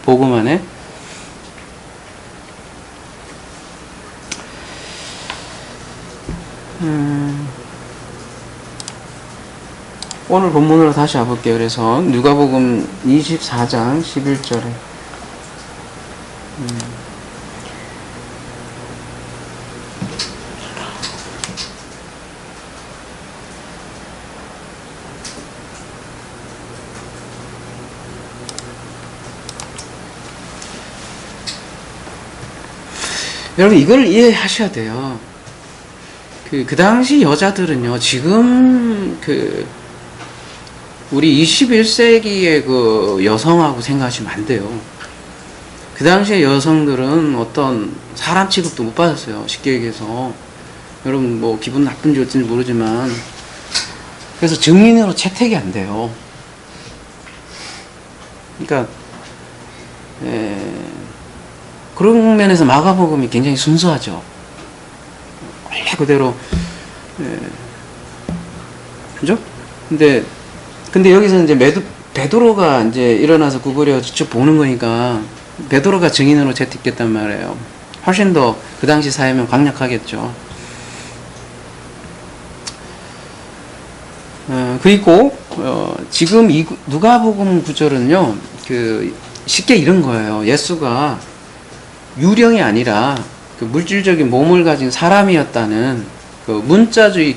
복음 안에? 오늘 본문으로 다시 와볼게요. 그래서 누가복음 24장 11절에 여러분 이걸 이해하셔야 돼요. 그 당시 여자들은요, 지금 우리 21세기의 그 여성하고 생각하시면 안 돼요. 그 당시의 여성들은 어떤 사람 취급도 못 받았어요. 쉽게 얘기해서. 여러분 뭐 기분 나쁜지 어쩐지 모르지만, 그래서 증인으로 채택이 안 돼요. 그러니까 그런 면에서 마가복음이 굉장히 순수하죠. 원래 그대로. 그죠? 근데 여기서 이제 베드로가 이제 일어나서 구부려 직접 보는 거니까 베드로가 증인으로 채택됐단 말이에요. 훨씬 더 그 당시 사회면 강력하겠죠. 그리고 지금 이 누가복음 구절은요, 쉽게 이런 거예요. 예수가 유령이 아니라 물질적인 몸을 가진 사람이었다는 문자주의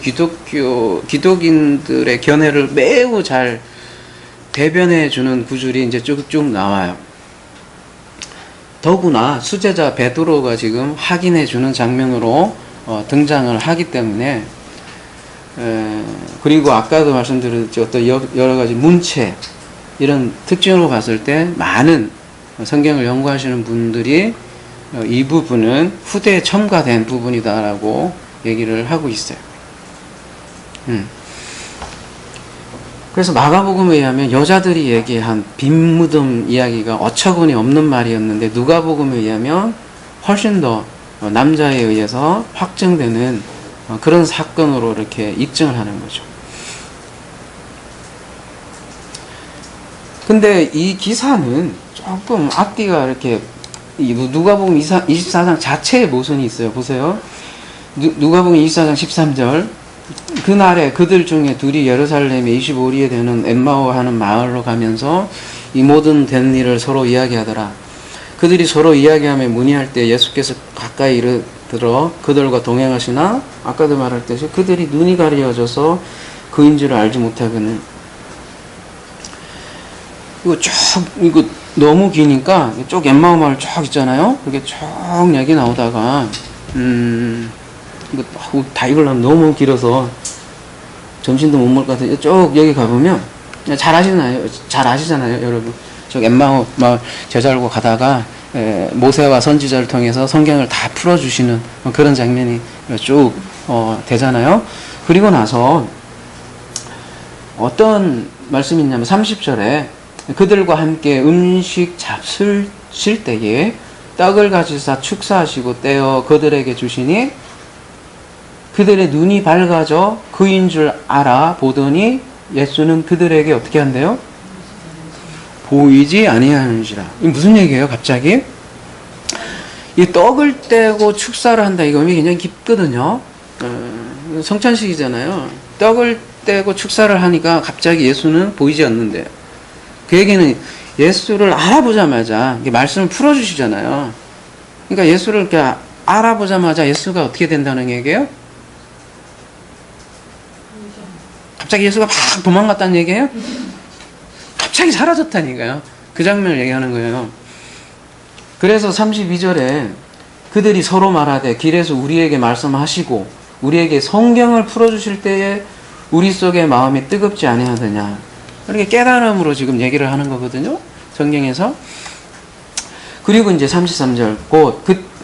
기독인들의 견해를 매우 잘 대변해주는 구절이 이제 쭉쭉 나와요. 더구나 수제자 베드로가 지금 확인해주는 장면으로 등장을 하기 때문에, 그리고 아까도 말씀드렸죠. 어떤 여러 가지 문체, 이런 특징으로 봤을 때 많은 성경을 연구하시는 분들이 이 부분은 후대에 첨가된 부분이다라고 얘기를 하고 있어요. 그래서 마가복음에 의하면 여자들이 얘기한 빈무덤 이야기가 어처구니 없는 말이었는데, 누가복음에 의하면 훨씬 더 남자에 의해서 확정되는 그런 사건으로 이렇게 입증을 하는 거죠. 근데 이 기사는 조금 앞뒤가 이렇게, 누가복음 24장 자체에 모순이 있어요. 보세요. 누가복음 24장 13절, 그날에 그들 중에 둘이 예루살렘에 25리에 되는 엠마오 하는 마을로 가면서 이 모든 된 일을 서로 이야기하더라. 그들이 서로 이야기하며 문의할 때 예수께서 가까이 이르들어 그들과 동행하시나, 아까도 말했듯이 그들이 눈이 가려져서 그인 줄 알지 못하거늘. 이거 너무 기니까 쭉 엠마오 마을 쭉 있잖아요. 그게 쭉 여기 나오다가 이거 다 읽으려면 너무 길어서 점심도 못 먹을 것 같아요. 쭉 여기 가보면 잘 아시잖아요, 여러분. 쭉 엠마오 마을 제자들과 가다가 모세와 선지자를 통해서 성경을 다 풀어주시는 그런 장면이 쭉 되잖아요. 그리고 나서 어떤 말씀이 있냐면 30절에 그들과 함께 음식 잡수실 때에 떡을 가지사 축사하시고 떼어 그들에게 주시니 그들의 눈이 밝아져 그인 줄 알아 보더니 예수는 그들에게 어떻게 한대요? 보이지 아니하는지라. 이 무슨 얘기예요 갑자기? 이 떡을 떼고 축사를 한다 이거 의미 굉장히 깊거든요. 성찬식이잖아요. 떡을 떼고 축사를 하니까 갑자기 예수는 보이지 않는데 그 얘기는 예수를 알아보자마자 말씀을 풀어주시잖아요. 그러니까 예수를 이렇게 알아보자마자 예수가 어떻게 된다는 얘기예요? 갑자기 예수가 막 도망갔다는 얘기예요? 갑자기 사라졌다니까요. 그 장면을 얘기하는 거예요. 그래서 32절에 그들이 서로 말하되 길에서 우리에게 말씀하시고 우리에게 성경을 풀어주실 때에 우리 속의 마음이 뜨겁지 아니하더냐. 이렇게 깨달음으로 지금 얘기를 하는 거거든요. 성경에서. 그리고 이제 33절 곧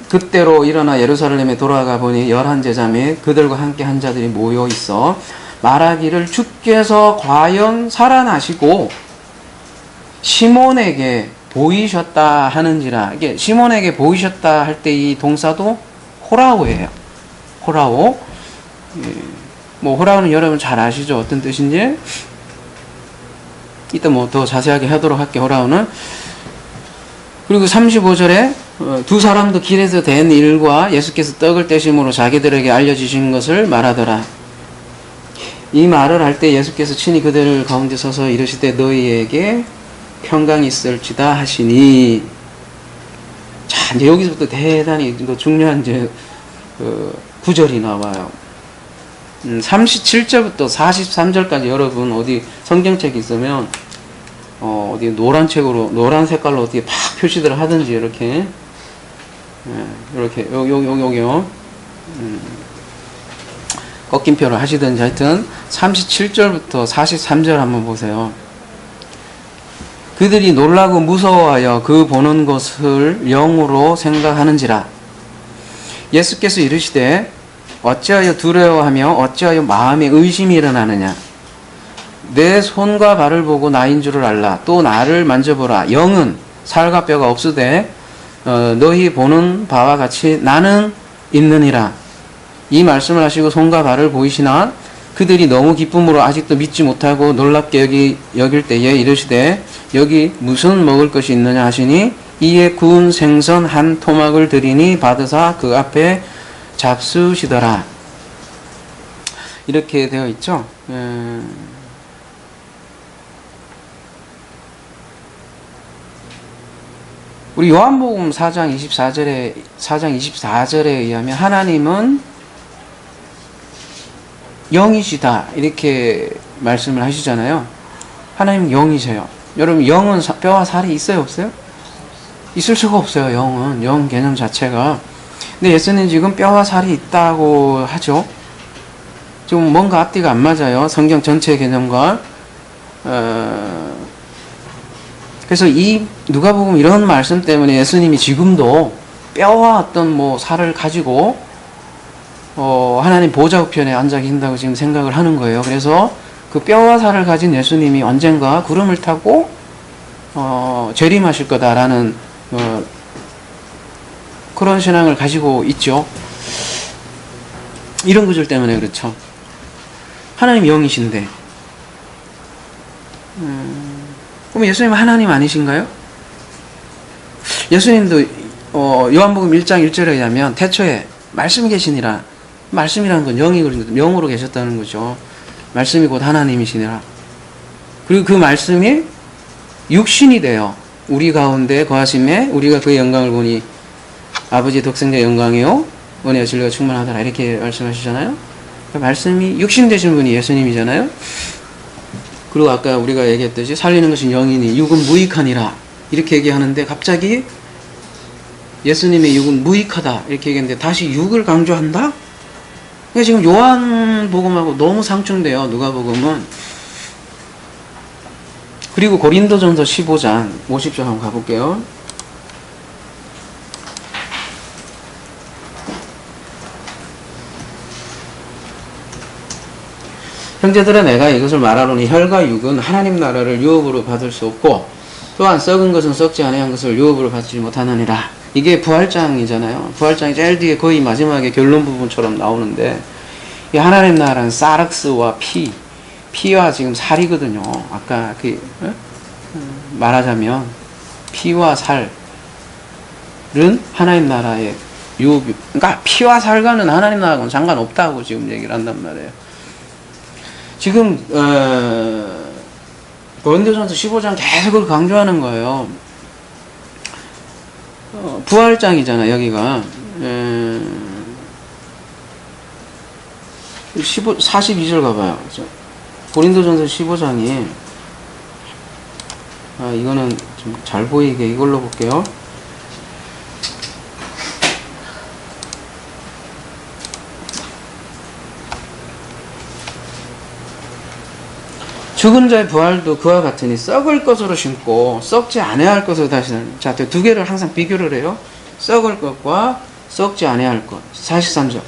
그때로 일어나 예루살렘에 돌아가 보니 11제자 및 그들과 함께 한 자들이 모여 있어 말하기를 주께서 과연 살아나시고 시몬에게 보이셨다 하는지라. 이게 시몬에게 보이셨다 할 때 이 동사도 호라오예요. 호라오. 뭐 호라오는 여러분 잘 아시죠? 어떤 뜻인지. 이따 뭐 더 자세하게 하도록 할게요. 호라오는. 그리고 35절에 두 사람도 길에서 된 일과 예수께서 떡을 떼심으로 자기들에게 알려주신 것을 말하더라. 이 말을 할 때 예수께서 친히 그들 가운데 서서 이르시되 너희에게 평강이 있을지다 하시니. 자, 이제 여기서부터 대단히 중요한 이제 구절이 나와요. 37절부터 43절까지 여러분 어디 성경책 있으면 어디 노란 책으로 노란 색깔로 어떻게 팍 표시들 하든지 이렇게 이렇게 여기요 꺾임표를 하시든지 하여튼 37절부터 43절 한번 보세요. 그들이 놀라고 무서워하여 그 보는 것을 영으로 생각하는지라. 예수께서 이르시되 어찌하여 두려워하며 어찌하여 마음에 의심이 일어나느냐. 내 손과 발을 보고 나인 줄을 알라. 또 나를 만져보라. 영은 살과 뼈가 없으되 너희 보는 바와 같이 나는 있느니라. 이 말씀을 하시고 손과 발을 보이시나 그들이 너무 기쁨으로 아직도 믿지 못하고 놀랍게 여길 때에 이르시되 여기 무슨 먹을 것이 있느냐 하시니 이에 구운 생선 한 토막을 드리니 받으사 그 앞에 잡수시더라. 이렇게 되어 있죠. 우리 요한복음 4장 24절에 의하면 하나님은 영이시다 이렇게 말씀을 하시잖아요. 하나님은 영이세요. 여러분 영은 뼈와 살이 있어요 없어요? 있을 수가 없어요. 영 개념 자체가. 근데 예수님 지금 뼈와 살이 있다고 하죠. 지금 뭔가 앞뒤가 안 맞아요. 성경 전체 개념과. 그래서 이 누가복음 이런 말씀 때문에 예수님이 지금도 뼈와 어떤 뭐 살을 가지고 하나님 보좌 우편에 앉아 계신다고 지금 생각을 하는 거예요. 그래서 그 뼈와 살을 가진 예수님이 언젠가 구름을 타고 재림하실 거다라는 그런 신앙을 가지고 있죠. 이런 구절 때문에 그렇죠. 하나님 영이신데 그럼 예수님은 하나님 아니신가요? 예수님도 요한복음 1장 1절에 의하면 태초에 말씀이 계시니라. 말씀이라는 건 영으로 계셨다는 거죠. 말씀이 곧 하나님이시니라. 그리고 그 말씀이 육신이 돼요. 우리 가운데 거하심에 우리가 그의 영광을 보니 아버지 독생자의 영광이요 은혜와 진리가 충만하더라 이렇게 말씀하시잖아요. 그 말씀이 육신 되신 분이 예수님이잖아요. 그리고 아까 우리가 얘기했듯이 살리는 것은 영이니 육은 무익하니라 이렇게 얘기하는데 갑자기 예수님의 육은 무익하다 이렇게 얘기했는데 다시 육을 강조한다? 그러니까 지금 요한복음하고 너무 상충돼요. 누가복음은. 그리고 고린도전서 15장 50절 한번 가볼게요. 형제들아 내가 이것을 말하노니 혈과 육은 하나님 나라를 유업으로 받을 수 없고 또한 썩은 것은 썩지 아니한 것을 유업으로 받지 못하느니라. 이게 부활장이잖아요. 부활장이 제일 뒤에 거의 마지막에 결론 부분처럼 나오는데, 이 하나님 나라는 사르스와 피와 지금 살이거든요. 아까 말하자면 피와 살은 하나님 나라의 유비, 그러니까 피와 살과는 하나님 나라하고는 상관없다고 지금 얘기를 한단 말이에요. 지금 고린도전서 15장 계속 그걸 강조하는 거예요. 부활장이잖아 여기가. 42절 가봐요. 고린도전서 15장이 이거는 좀 잘 보이게 이걸로 볼게요. 죽은 자의 부활도 그와 같으니 썩을 것으로 심고 썩지 아니할 것으로 다시 살. 자, 두 개를 항상 비교를 해요. 썩을 것과 썩지 아니할 것. 43절.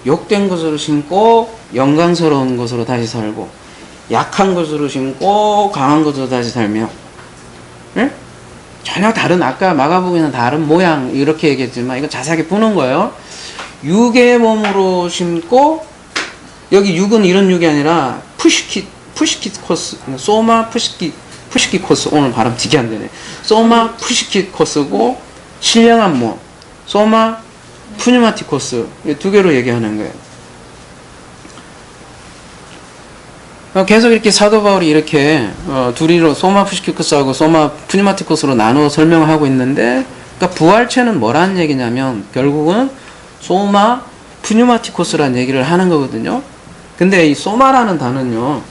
욕된 것으로 심고 영광스러운 것으로 다시 살고, 약한 것으로 심고 강한 것으로 다시 살며. 응? 전혀 다른, 아까 마가복음에는 다른 모양 이렇게 얘기했지만 이건 자세하게 푸는 거예요. 육의 몸으로 심고, 여기 육은 이런 육이 아니라 푸시키코스, 소마 푸시키코스, 오늘 발음 되게 안 되네. 소마 푸시키코스고, 신령한 몸, 소마 푸뉴마티코스, 두 개로 얘기하는 거예요. 계속 이렇게 사도 바울이 이렇게 둘이로 소마 푸시키코스하고 소마 푸뉴마티코스로 나누어 설명하고 있는데, 그러니까 부활체는 뭐라는 얘기냐면 결국은 소마 푸뉴마티코스라는 얘기를 하는 거거든요. 근데 이 소마라는 단어는요,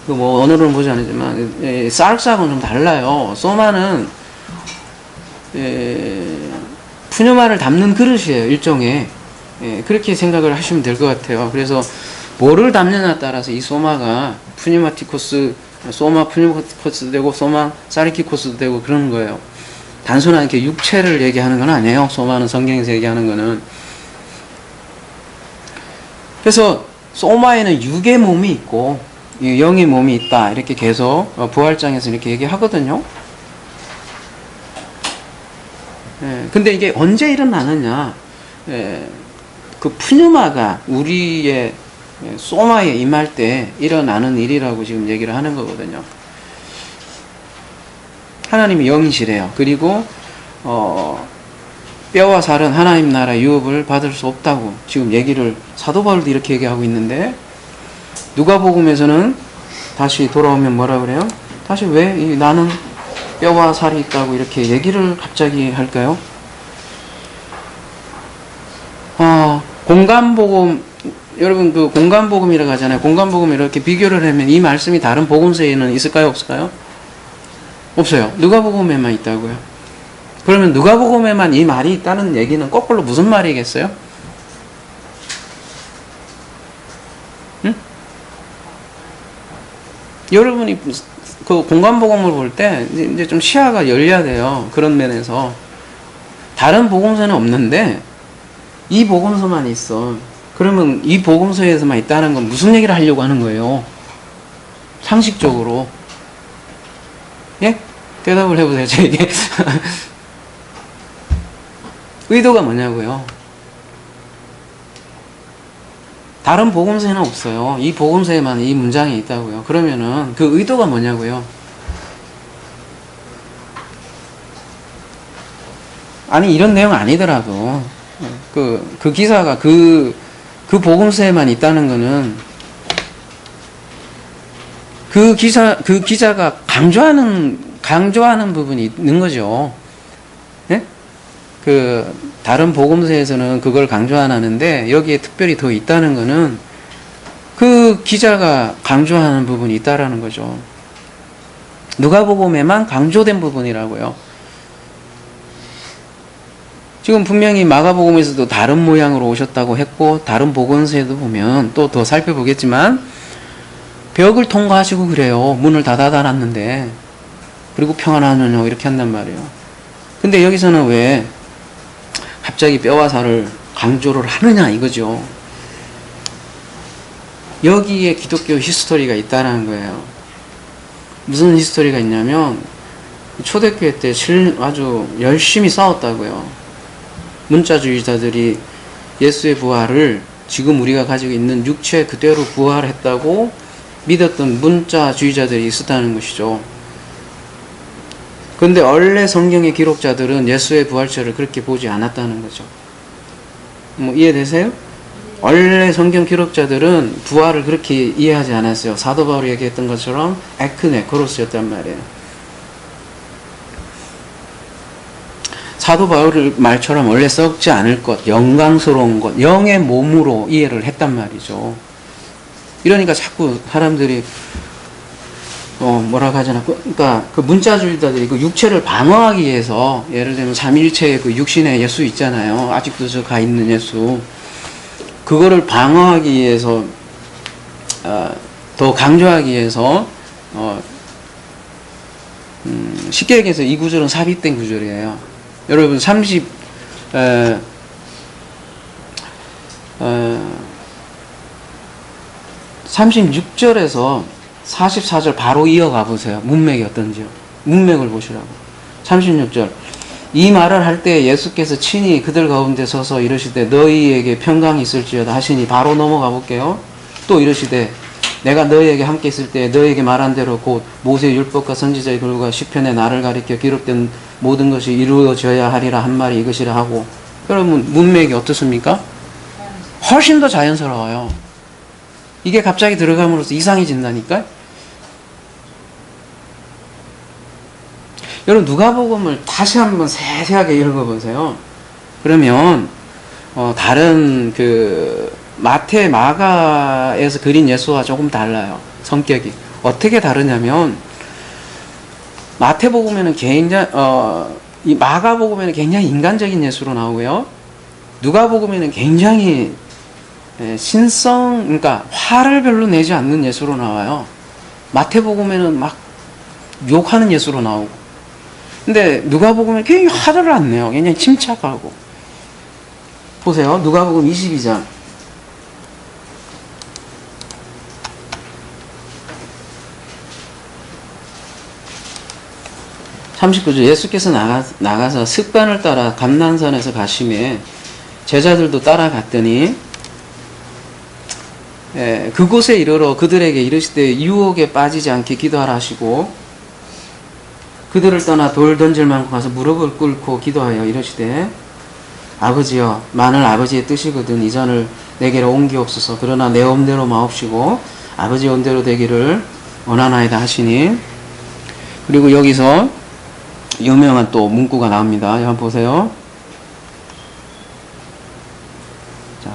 뭐 오늘은 보지 않았지만 사르스하고는 좀 달라요. 소마는 푸뉴마를 담는 그릇이에요, 일종의. 그렇게 생각을 하시면 될 것 같아요. 그래서 뭐를 담느냐에 따라서 이 소마가 푸뉴마티코스, 소마 푸뉴마티코스도 되고 소마 사리키코스도 되고 그런 거예요. 단순한 이렇게 육체를 얘기하는 건 아니에요. 소마는 성경에서 얘기하는 거는. 그래서 소마에는 육의 몸이 있고 영의 몸이 있다, 이렇게 계속 부활장에서 이렇게 얘기하거든요. 근데 이게 언제 일어나느냐? 그 푸뉴마가 우리의 소마에 임할 때 일어나는 일이라고 지금 얘기를 하는 거거든요. 하나님이 영이시래요. 그리고 뼈와 살은 하나님 나라 유업을 받을 수 없다고 지금 얘기를, 사도 바울도 이렇게 얘기하고 있는데, 누가복음에서는 다시 돌아오면 뭐라 그래요? 다시 왜 나는 뼈와 살이 있다고 이렇게 얘기를 갑자기 할까요? 공간복음, 여러분 그 공간복음이라고 하잖아요. 공간복음 이렇게 비교를 하면 이 말씀이 다른 복음서에는 있을까요? 없을까요? 없어요. 누가복음에만 있다고요. 그러면 누가복음에만 이 말이 있다는 얘기는 거꾸로 무슨 말이겠어요? 응? 여러분이 그 공간복음을 볼 때 이제 좀 시야가 열려야 돼요. 그런 면에서. 다른 복음서는 없는데 이 복음서만 있어. 그러면 이 복음서에서만 있다는 건 무슨 얘기를 하려고 하는 거예요? 상식적으로. 예? 대답을 해보세요, 저에게. 의도가 뭐냐고요? 다른 복음서에는 없어요. 이 복음서에만 이 문장이 있다고요. 그러면은 그 의도가 뭐냐고요? 아니, 이런 내용 아니더라도 그 기사가 그 복음서에만 있다는 거는 그 기자가 강조하는 부분이 있는 거죠. 예? 그 다른 복음서에서는 그걸 강조 안 하는데 여기에 특별히 더 있다는 거는 그 기자가 강조하는 부분이 있다라는 거죠. 누가복음에만 강조된 부분이라고요. 지금 분명히 마가복음에서도 다른 모양으로 오셨다고 했고, 다른 복음서에도 보면 또 더 살펴보겠지만 벽을 통과하시고 그래요. 문을 다 닫아놨는데, 그리고 평안하느냐 이렇게 한단 말이에요. 근데 여기서는 왜 갑자기 뼈와 살을 강조를 하느냐 이거죠. 여기에 기독교 히스토리가 있다는 거예요. 무슨 히스토리가 있냐면 초대교회 때 아주 열심히 싸웠다고요. 문자주의자들이 예수의 부활을 지금 우리가 가지고 있는 육체 그대로 부활했다고 믿었던 문자주의자들이 있었다는 것이죠. 그런데 원래 성경의 기록자들은 예수의 부활체를 그렇게 보지 않았다는 거죠. 뭐 이해되세요? 원래 성경 기록자들은 부활을 그렇게 이해하지 않았어요. 사도 바울이 얘기했던 것처럼 에크네코로스였단 말이에요. 사도 바울 말처럼 원래 썩지 않을 것, 영광스러운 것, 영의 몸으로 이해를 했단 말이죠. 이러니까 자꾸 사람들이 뭐라고 하잖아. 그러니까 그 문자주의자들이 그 육체를 방어하기 위해서, 예를 들면 삼위일체의 그 육신의 예수 있잖아요. 아직도 저 가 있는 예수. 그거를 방어하기 위해서 더 강조하기 위해서 쉽게 얘기해서 이 구절은 삽입된 구절이에요. 여러분 36절에서 44절 바로 이어가 보세요. 문맥이 어떤지요. 문맥을 보시라고. 36절. 이 말을 할 때 예수께서 친히 그들 가운데 서서 이르시되 너희에게 평강이 있을지어다 하시니, 바로 넘어가 볼게요. 또 이르시되 내가 너희에게 함께 있을 때 너희에게 말한 대로 곧 모세의 율법과 선지자의 글과 시편에 나를 가리켜 기록된 모든 것이 이루어져야 하리라 한 말이 이것이라 하고. 여러분 문맥이 어떻습니까? 훨씬 더 자연스러워요. 이게 갑자기 들어감으로써 이상해진다니까. 여러분 누가복음을 다시 한번 세세하게 읽어보세요. 그러면 다른 그 마태, 마가에서 그린 예수와 조금 달라요. 성격이 어떻게 다르냐면, 마태복음에는 굉장히 이 마가복음에는 굉장히 인간적인 예수로 나오고요. 누가복음에는 굉장히 그러니까 화를 별로 내지 않는 예수로 나와요. 마태복음에는 막 욕하는 예수로 나오고. 근데 누가복음에 굉장히 화를 안 내요. 굉장히 침착하고. 보세요. 누가복음 22장. 예수께서 나가서 습관을 따라 감난산에서 가심에 제자들도 따라갔더니 그곳에 이르러 그들에게 이르시되 유혹에 빠지지 않게 기도하라 하시고, 그들을 떠나 돌 던질 만큼 가서 무릎을 꿇고 기도하여 이르시되 아버지여, 만일 아버지의 뜻이거든 이 잔을 내게로 옮기옵소서. 그러나 내 옴대로 마옵시고 아버지의 온대로 되기를 원하나이다 하시니. 그리고 여기서 유명한 또 문구가 나옵니다. 한번 보세요. 자,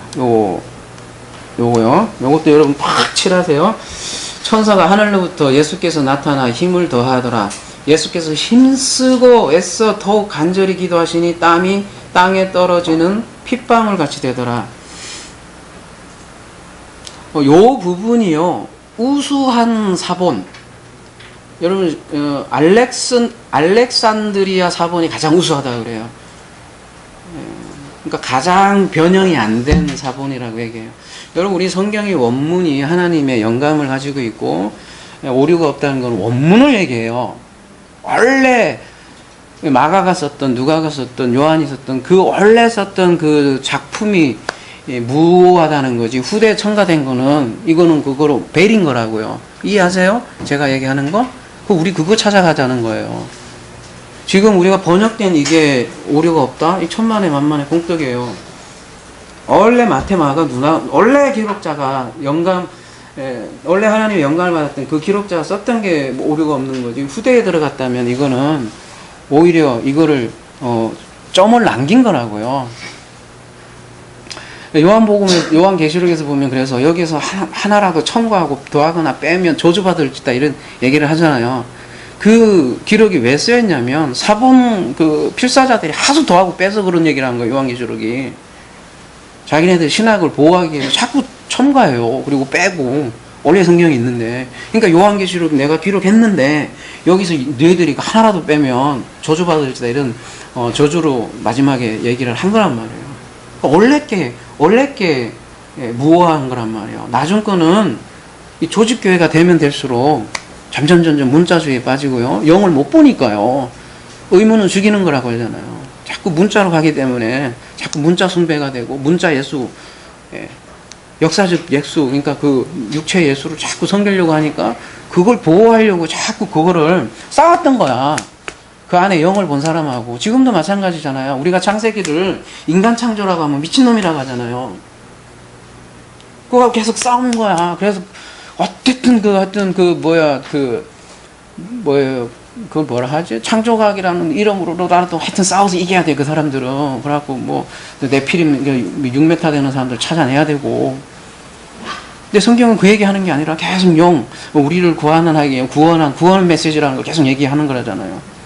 요거요. 요것도 여러분 팍 칠하세요. 천사가 하늘로부터 예수께서 나타나 힘을 더하더라. 예수께서 힘쓰고 애써 더욱 간절히 기도하시니 땀이 땅에 떨어지는 핏방울 같이 되더라. 요 부분이요, 우수한 사본. 여러분 알렉산드리아 사본이 가장 우수하다 그래요. 그러니까 가장 변형이 안 된 사본이라고 얘기해요. 여러분 우리 성경의 원문이 하나님의 영감을 가지고 있고 오류가 없다는 건 원문을 얘기해요. 원래 마가가 썼던, 누가가 썼던, 요한이 썼던 그 원래 썼던 그 작품이 무효하다는 거지, 후대에 첨가된 거는 이거는 그거로 베린 거라고요. 이해하세요? 제가 얘기하는 거? 우리 그거 찾아가자는 거예요. 지금 우리가 번역된 이게 오류가 없다? 이 천만에 만만의 공덕이에요. 원래 마태, 마가, 누가, 원래 기록자가 원래 하나님의 영감을 받았던 그 기록자가 썼던 게 오류가 없는 거지, 후대에 들어갔다면 이거는 오히려 이거를 점을 남긴 거라고요. 요한계시록에서 보면, 그래서 여기서 하나라도 첨가하고 더하거나 빼면 저주받을지다 이런 얘기를 하잖아요. 그 기록이 왜 쓰였냐면 사본 그 필사자들이 하도 더하고 빼서 그런 얘기를 한 거예요. 요한계시록이 자기네들 신학을 보호하기 위해서 자꾸 첨가해요. 그리고 빼고. 원래 성경이 있는데, 그러니까 요한계시록 내가 기록했는데 여기서 너희들이 하나라도 빼면 저주받을지다 이런 저주로 마지막에 얘기를 한 거란 말이에요. 원래 게 무효한 거란 말이에요. 나중 거는 이 조직교회가 되면 될수록 점점 문자주의에 빠지고요. 영을 못 보니까요. 의문은 죽이는 거라고 하잖아요. 자꾸 문자로 가기 때문에 자꾸 문자 숭배가 되고 문자 예수, 예, 역사적 예수, 그러니까 그 육체 예수를 자꾸 섬기려고 하니까 그걸 보호하려고 자꾸 그거를 쌓았던 거야. 그 안에 영을 본 사람하고. 지금도 마찬가지잖아요. 우리가 창세기를 인간 창조라고 하면 미친놈이라고 하잖아요. 그거 계속 싸우는 거야. 그래서 어쨌든 그걸 뭐라 하지? 창조학이라는 이름으로라도 하여튼 싸워서 이겨야 돼, 그 사람들은. 그래갖고 뭐 네피림 6m 되는 사람들 찾아내야 되고. 근데 성경은 그 얘기하는 게 아니라 계속 우리를 구원하는 구원 메시지라는 걸 계속 얘기하는 거라잖아요.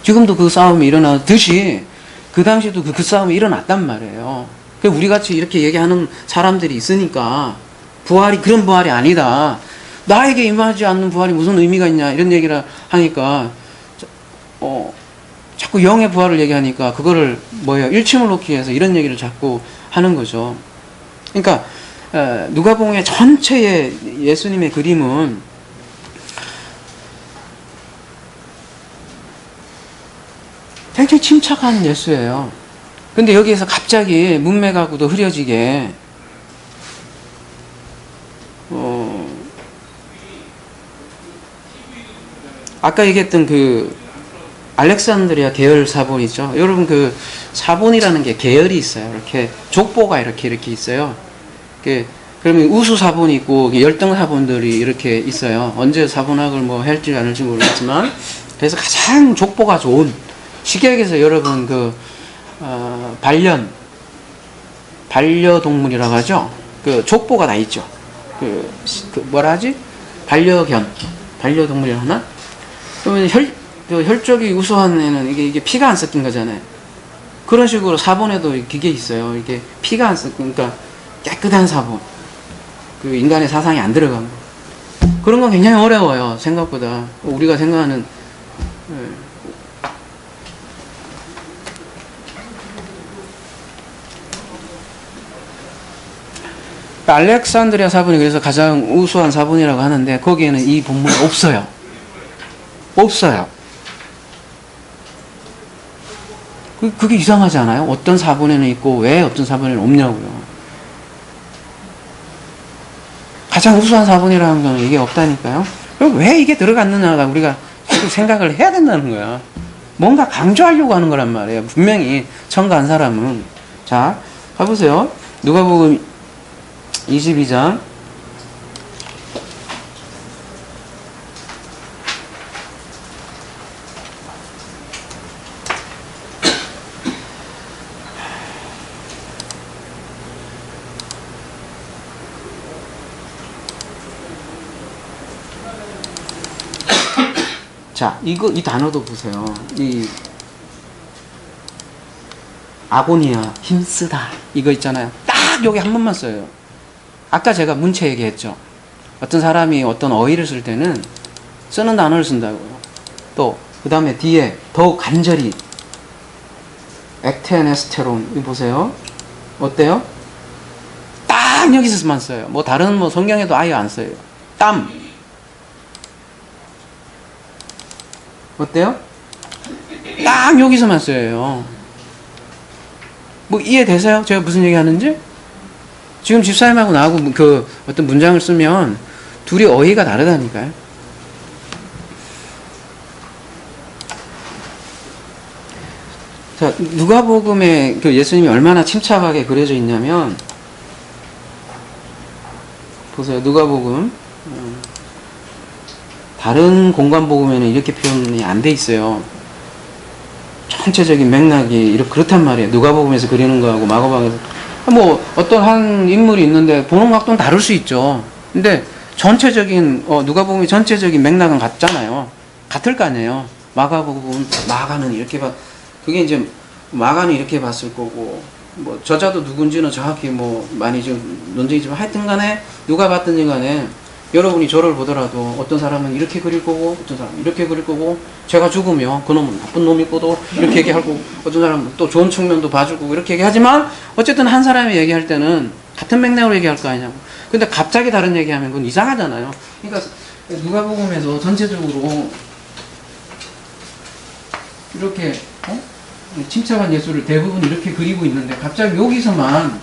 지금도 그 싸움이 일어나듯이 그 당시에도 그 싸움이 일어났단 말이에요. 우리 같이 이렇게 얘기하는 사람들이 있으니까 부활이 그런 부활이 아니다. 나에게 임하지 않는 부활이 무슨 의미가 있냐 이런 얘기를 하니까 자꾸 영의 부활을 얘기하니까 그거를 일침을 놓기 위해서 이런 얘기를 자꾸 하는 거죠. 그러니까 누가복음의 전체의 예수님의 그림은 굉장히 침착한 예수예요. 근데 여기에서 갑자기 문맥하고도 흐려지게 아까 얘기했던 그 알렉산드리아 계열 사본이죠. 여러분 그 사본이라는 게 계열이 있어요. 이렇게 족보가 이렇게 있어요. 그러면 우수 사본이 있고 열등 사본들이 이렇게 있어요. 언제 사본학을 할지 안 할지 모르겠지만 그래서 가장 족보가 좋은 식약에서 여러분 반려동물이라고 하죠. 그 족보가 다 있죠. 뭐라 하지? 반려동물이라 하나? 그러면 혈족이 우수한 애는 이게 피가 안 섞인 거잖아요. 그런 식으로 사본에도 그게 있어요. 이게 피가 안 섞인, 그러니까 깨끗한 사본. 그 인간의 사상이 안 들어간 거. 그런 건 굉장히 어려워요. 생각보다. 우리가 생각하는, 알렉산드리아 사본이 그래서 가장 우수한 사본이라고 하는데 거기에는 이 본문이 없어요. 그게 이상하지 않아요? 어떤 사본에는 있고 왜 어떤 사본에는 없냐고요. 가장 우수한 사본이라는 건 이게 없다니까요. 그럼 왜 이게 들어갔느냐가 우리가 생각을 해야 된다는 거야. 뭔가 강조하려고 하는 거란 말이에요. 분명히 첨가한 사람은. 자, 가보세요. 누가복음 22장 자, 이 단어도 보세요. 이 아고니아, 힘쓰다 이거 있잖아요. 딱 여기 한 번만 써요. 아까 제가 문체 얘기했죠. 어떤 사람이 어떤 어휘를 쓸 때는 쓰는 단어를 쓴다고요. 또 그 다음에 뒤에 더욱 간절히 액테네스테론 이거 보세요. 어때요? 딱 여기서만 써요. 다른 성경에도 아예 안 써요. 땀 어때요? 딱 여기서만 써요. 이해되세요? 제가 무슨 얘기 하는지? 지금 집사님하고 나하고 어떤 문장을 쓰면 둘이 어휘가 다르다니까요. 자, 누가복음에 예수님이 얼마나 침착하게 그려져 있냐면 보세요. 누가복음 다른 공간복음에는 이렇게 표현이 안 돼 있어요. 전체적인 맥락이 그렇단 말이에요. 누가복음에서 그리는 거하고 마가복음에서 어떤 한 인물이 있는데 보는 각도는 다를 수 있죠. 근데 전체적인 누가복음의 전체적인 맥락은 같잖아요. 같을 거 아니에요. 마가는 이렇게 그게 이제 마가는 이렇게 봤을 거고 저자도 누군지는 정확히 많이 지금 논쟁이지만 하여튼간에 누가 봤든지 간에 여러분이 저를 보더라도 어떤 사람은 이렇게 그릴 거고 어떤 사람은 이렇게 그릴 거고 제가 죽으면 그놈은 나쁜 놈일 거도 이렇게 얘기할 거고 어떤 사람은 또 좋은 측면도 봐주고 이렇게 얘기하지만 어쨌든 한 사람이 얘기할 때는 같은 맥락으로 얘기할 거 아니냐고. 근데 갑자기 다른 얘기하면 그건 이상하잖아요. 그러니까 누가복음에서 전체적으로 이렇게 침착한 예수를 대부분 이렇게 그리고 있는데 갑자기 여기서만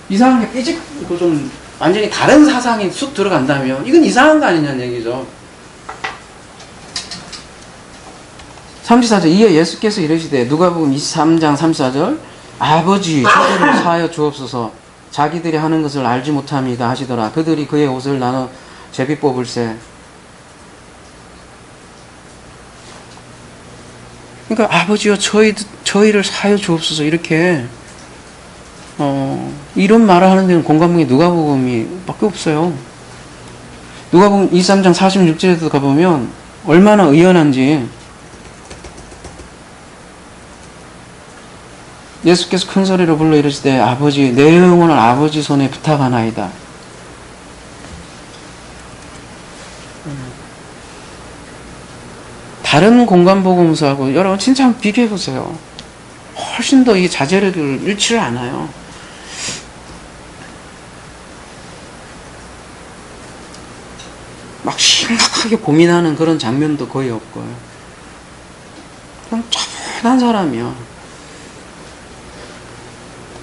이상한 게 삐집고 좀 완전히 다른 사상이 쑥 들어간다면 이건 이상한 거 아니냐는 얘기죠. 34절 이에 예수께서 이르시되 누가복음 23장 34절 아버지 저들을 사하여 주옵소서 자기들이 하는 것을 알지 못합니다 하시더라. 그들이 그의 옷을 나눠 제비 뽑을세. 그러니까 아버지여 저희를 사하여 주옵소서 이렇게 이런 말을 하는 데는 공감문이 누가복음이 밖에 없어요. 누가복음 23장 46절에도 가보면 얼마나 의연한지 예수께서 큰 소리로 불러 이르시되 아버지 내 영혼을 아버지 손에 부탁하나이다. 다른 공간복음서하고 여러분 진짜 한번 비교해보세요. 훨씬 더 이 자제력을 잃지를 않아요. 막 심각하게 고민하는 그런 장면도 거의 없고요. 그냥 차분한 사람이야.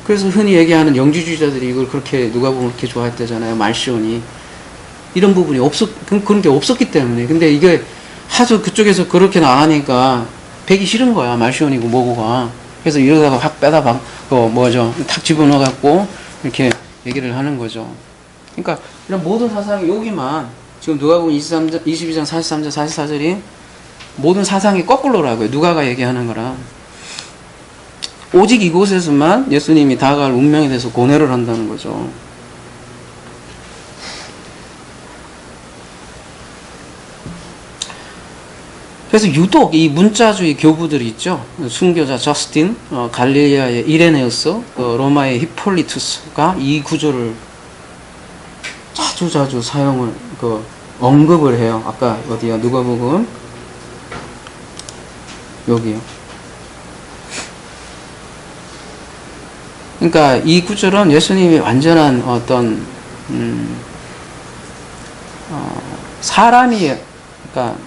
그래서 흔히 얘기하는 영지주의자들이 이걸 그렇게 누가복음을 그렇게 좋아했다잖아요. 말시온이 이런 부분이 그런 게 없었기 때문에. 근데 이게 하도 그쪽에서 그렇게 나가니까 배기 싫은 거야. 말시온이고 뭐고가. 그래서 이러다가 확 빼다 탁 집어넣어갖고 이렇게 얘기를 하는 거죠. 그러니까 이런 모든 사상이 여기만 지금 누가복음 22장 43절 44절이 모든 사상이 거꾸로라고요. 누가가 얘기하는 거라. 오직 이곳에서만 예수님이 다가갈 운명에 대해서 고뇌를 한다는 거죠. 그래서 유독 이 문자주의 교부들이 있죠. 순교자 저스틴, 갈릴리아의 이레네우스, 로마의 히폴리투스가 이 구조를 자주 사용을 언급을 해요. 아까 어디야? 누가복음 여기요. 그러니까 이 구절은 예수님이 완전한 어떤 사람이 그러니까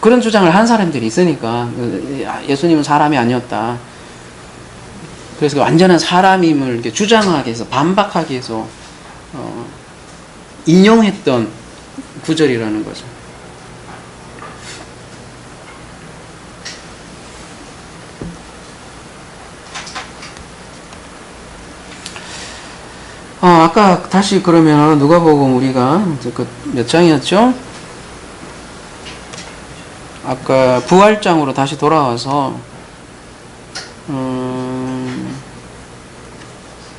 그런 주장을 한 사람들이 있으니까 예수님은 사람이 아니었다. 그래서 완전한 사람임을 이렇게 주장하기 위해서 반박하기 위해서 인용했던 구절이라는 거죠. 아까 다시 그러면 누가복음 우리가 몇 장이었죠? 아까 부활장으로 다시 돌아와서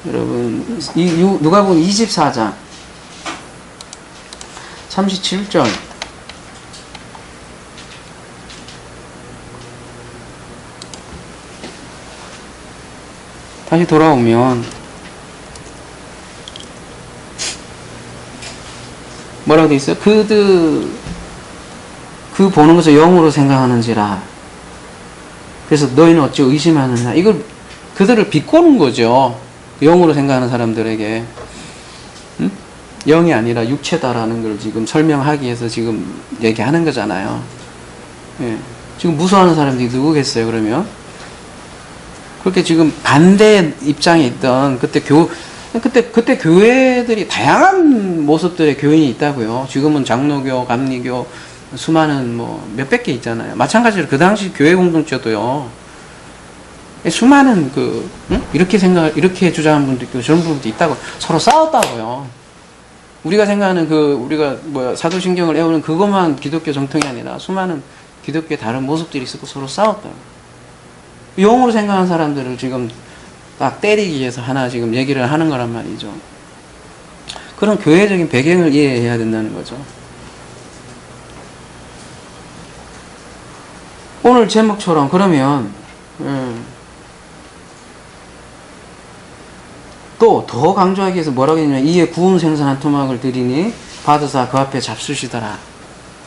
여러분 누가복음 24장 37절 다시 돌아오면 뭐라고 돼 있어요? 그 보는 것을 영으로 생각하는지라. 그래서 너희는 어찌 의심하느냐. 이걸 그들을 비꼬는 거죠. 영으로 생각하는 사람들에게. 응? 영이 아니라 육체다라는 걸 지금 설명하기 위해서 지금 얘기하는 거잖아요. 예. 지금 무서워하는 사람들이 누구겠어요, 그러면? 그렇게 지금 반대 입장에 있던 그때 교회들이 다양한 모습들의 교인이 있다고요. 지금은 장로교, 감리교, 수많은 몇백 개 있잖아요. 마찬가지로 그 당시 교회 공동체도요. 수많은 이렇게 주장하는 분도 있고 저런 분도 있다고 서로 싸웠다고요. 우리가 생각하는 우리가 사도신경을 애우는 그것만 기독교 정통이 아니라 수많은 기독교의 다른 모습들이 있었고 서로 싸웠다고. 영으로 생각하는 사람들을 지금 딱 때리기 위해서 하나 지금 얘기를 하는 거란 말이죠. 그런 교회적인 배경을 이해해야 된다는 거죠. 오늘 제목처럼 그러면 또 더 강조하기 위해서 뭐라고 했냐면 이에 구운 생선 한 토막을 드리니 받으사 그 앞에 잡수시더라.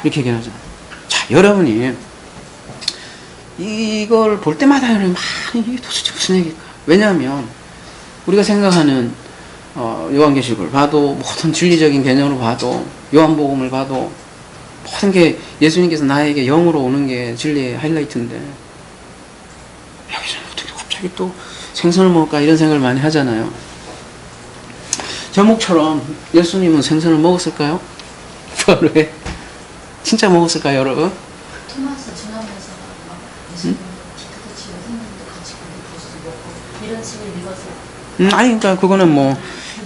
이렇게 얘기하잖아요. 자, 여러분이 이걸 볼 때마다 이게 도대체 무슨 얘기일까? 왜냐하면 우리가 생각하는 요한계시록을 봐도 모든 진리적인 개념으로 봐도 요한복음을 봐도 모든 게 예수님께서 나에게 영으로 오는 게 진리의 하이라이트인데 여기서는 어떻게 갑자기 또 생선을 먹을까 이런 생각을 많이 하잖아요. 제목처럼 예수님은 생선을 먹었을까요? 하루에 진짜 먹었을까요, 여러분? 토마스 지나면서 막 예수님 기도같이 여성분도 같이 고기 먹고 이런 식을 읽었어요. 아니, 그러니까 그거는 뭐,